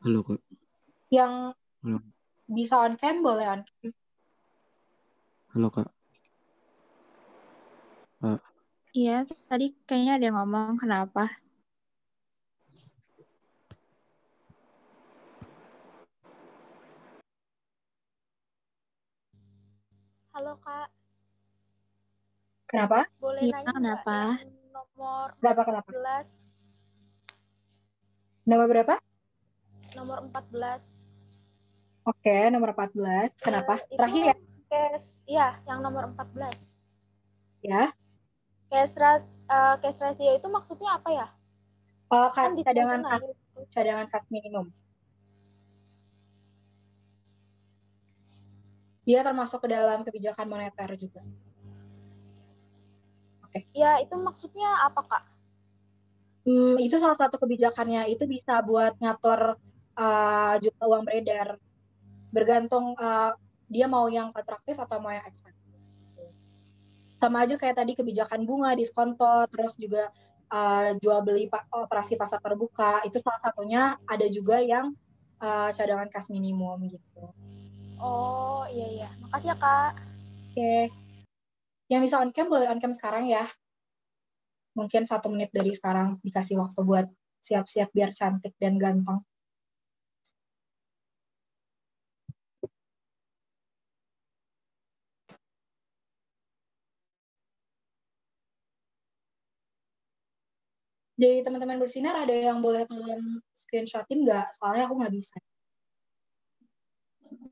Halo, Kak. Yang Halo. bisa on cam boleh on cam. Halo, Kak. Iya, tadi kayaknya ada yang ngomong kenapa. Halo Kak, Kenapa? boleh Iya, nanya kenapa? nggak yang nomor Kenapa? 14? Nomor berapa? Nomor 14. Oke, nomor 14. Kenapa? Itu Terakhir ya? Iya, yang nomor 14. Ya. Cash ratio itu maksudnya apa ya? Kan cadangan kas minimum. Dia termasuk ke dalam kebijakan moneter juga. Oke. Ya, itu maksudnya apa, Kak? Itu salah satu kebijakannya. Itu bisa buat ngatur jumlah uang beredar. Bergantung dia mau yang kontraktif atau mau yang ekspansif. Sama aja kayak tadi kebijakan bunga, diskonto, terus juga jual beli operasi pasar terbuka. Itu salah satunya. Ada juga yang cadangan kas minimum gitu. Oh, iya. Makasih ya, Kak. Oke. Yang bisa on cam boleh on cam sekarang ya. Mungkin 1 menit dari sekarang dikasih waktu buat siap-siap biar cantik dan ganteng. Jadi teman-teman bersinar ada yang boleh tolong screenshotin nggak? Soalnya aku nggak bisa.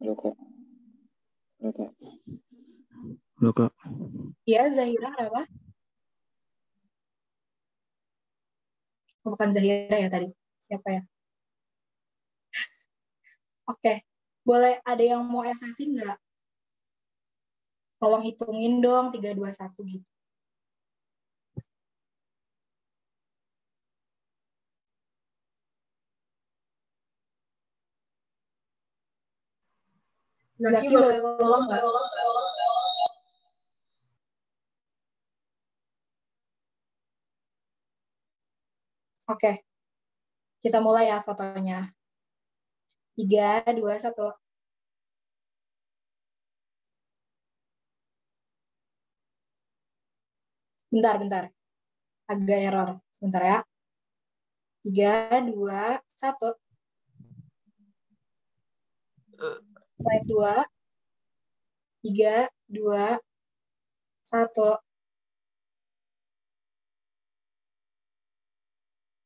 Halo, Kak. Iya, Zahira kenapa? Bukan Zahira ya tadi. Siapa ya? Oke. Boleh ada yang mau SS-in nggak? Tolong hitungin dong 3, 2, 1 gitu. Zaki boleh tolong nggak? Oke. Kita mulai ya fotonya. 3, 2, 1. Bentar. Agak error. Sebentar ya. 3, 2, 1. Slide 2. 3, 2, 1.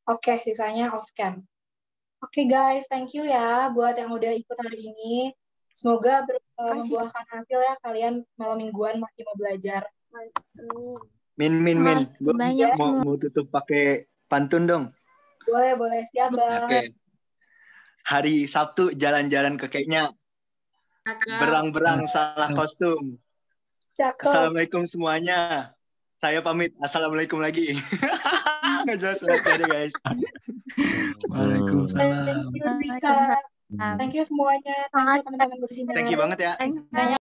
Oke, sisanya off cam. Oke guys, thank you ya buat yang udah ikut hari ini. Semoga membuahkan hasil ya, kalian malam mingguan masih mau belajar. Min. Banyak Mau tutup pakai pantun dong. Boleh, siap Bang. Oke. Hari Sabtu jalan-jalan ke Kenya. Berang-berang salah kostum. Cakep. Assalamualaikum semuanya. Saya pamit. Assalamualaikum lagi. Nggak jelas banget ya guys. Waalaikumsalam. Thank you, Rika. Thank you semuanya. Thank you teman-teman bersinar. Thank you banget ya. Banyak